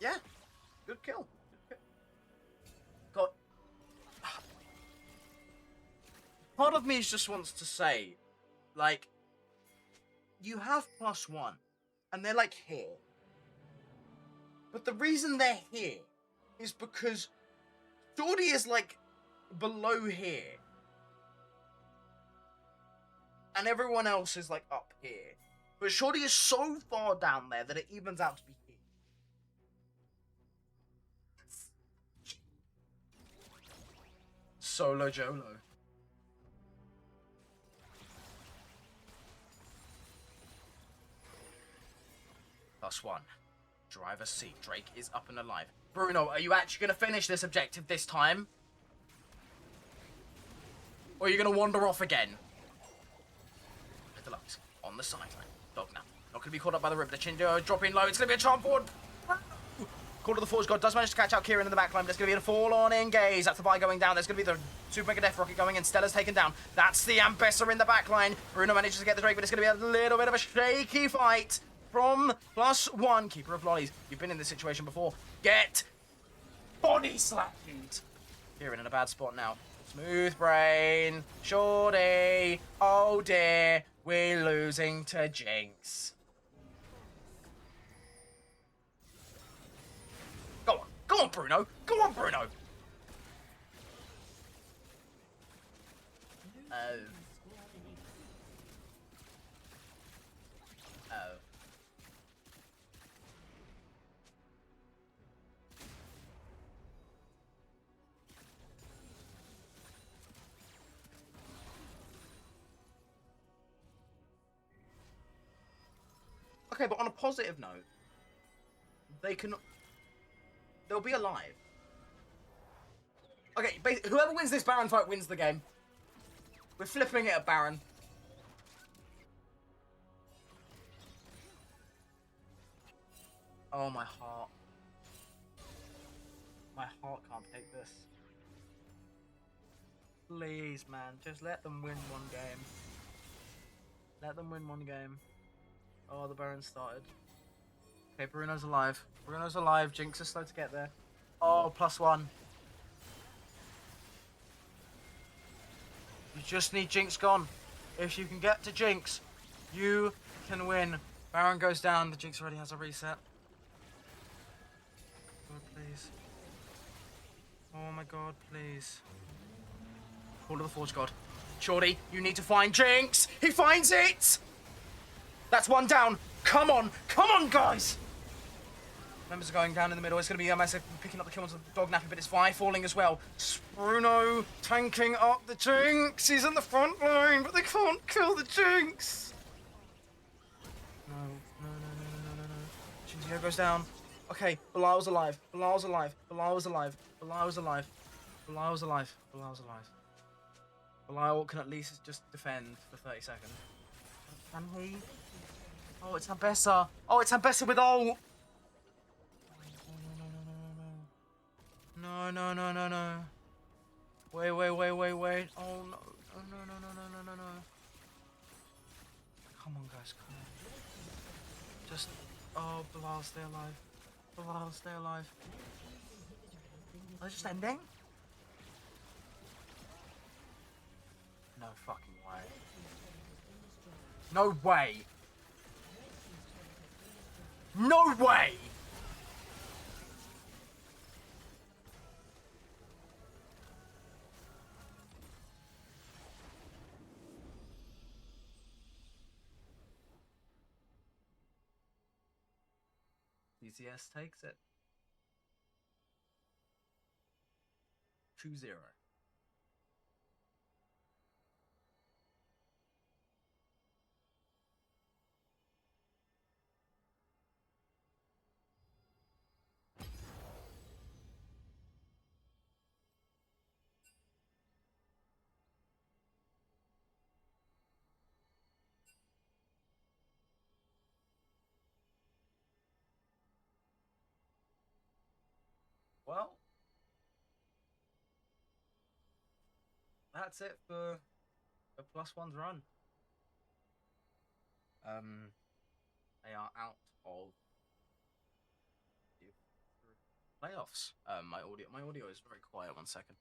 Yeah, good kill. Got. Part of me just wants to say, like, you have +1, and they're like here. But the reason they're here is because Jordy is like below here. And everyone else is like up here. But Shorty is so far down there that it evens out to be here. Solo Jolo. +1. Driver C. Drake is up and alive. Bruno, are you actually going to finish this objective this time? Or are you going to wander off again? Deluxe on the sideline. Dog now. Not going to be caught up by the rip. The Chinjo dropping low. It's going to be a charm forward. Call to the Forge God does manage to catch out Kieran in the backline. There's going to be a fall-on engage. That's the buy going down. There's going to be the Super Mega Death Rocket going in. Stella's taken down. That's the Ambessa in the backline. Bruno manages to get the Drake, but it's going to be a little bit of a shaky fight from +1. Keeper of Lollies. You've been in this situation before. Get body slammed. Kieran in a bad spot now. Smooth brain. Shorty. Oh dear. We're losing to Jinx. Go on, Bruno. Go on, Bruno. Oh. Okay, but on a positive note, they'll be alive. Okay, whoever wins this Baron fight wins the game. We're flipping it at Baron. Oh, my heart. My heart can't take this. Please, man, just let them win one game. Let them win one game. Oh, the Baron started. Okay, Bruno's alive. Bruno's alive. Jinx is slow to get there. Oh, +1. You just need Jinx gone. If you can get to Jinx, you can win. Baron goes down. The Jinx already has a reset. God, please. Oh my god, please. Call to the Forge God. Shorty, you need to find Jinx. He finds it. That's one down. Come on, guys. Members are going down in the middle. It's going to be Mesa picking up the kill onto the Dog Nappy, but it's Vi falling as well. Bruno tanking up the Jinx. He's in the front line, but they can't kill the Jinx. No. Shinzio goes down. Okay, Belial's alive. Belial's alive. Belial can at least just defend for 30 seconds. Can he? Oh, it's Ambessa. Oh, it's Ambessa with ult. No. Wait. Oh, no. Come on, guys, come on. Just, oh, Belial, stay alive. Are they just ending? No fucking way. No way. No way! DCS takes it. 2-0. Well, that's it for +1's run. They are out of the playoffs. My audio is very quiet. 1 second.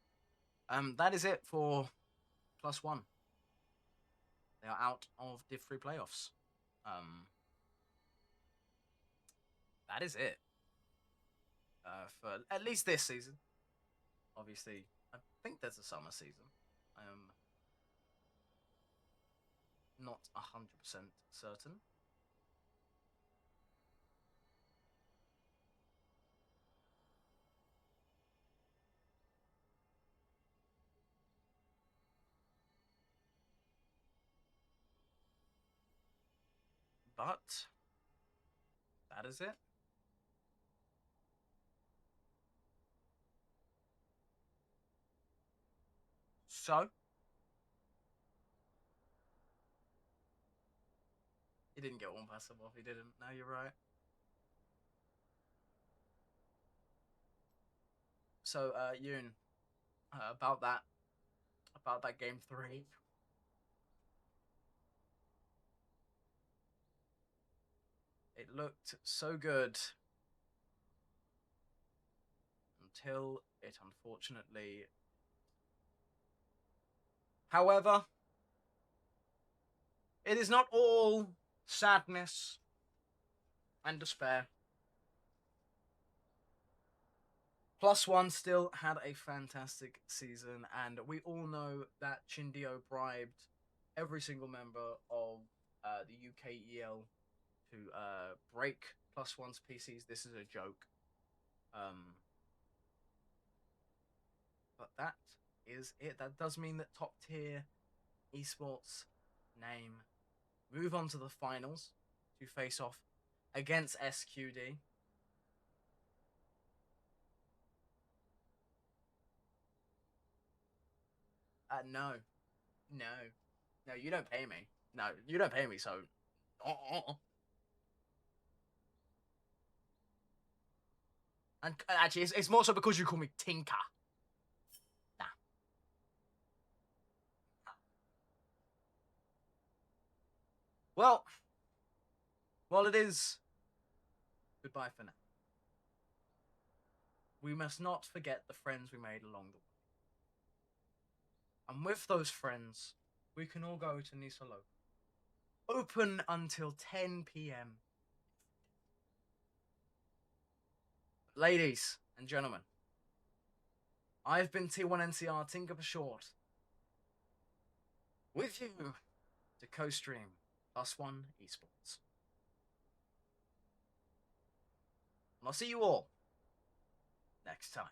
That is it for +1. They are out of Div 3 playoffs. That is it. For at least this season. Obviously, I think there's a summer season. I am not 100% certain. But that is it. So He didn't get one passive off. He didn't. No, you're right. So, Yoon, about that game 3. It looked so good until it unfortunately. However, it is not all sadness and despair. PlusOne still had a fantastic season, and we all know that Chindio bribed every single member of the UKEL to break PlusOne's PCs. This is a joke. But that is it. That does mean that top tier esports name move on to the finals to face off against SQD. No, no, no. You don't pay me. No, you don't pay me. So, and actually, it's more so because you call me Tinker. Nah. Well, it is goodbye for now. We must not forget the friends we made along the way. And with those friends, we can all go to Nisa Local. Open until 10 p.m. Ladies and gentlemen, I've been T1NCR Tinker for short. With you to costream +1 esports. And I'll see you all next time.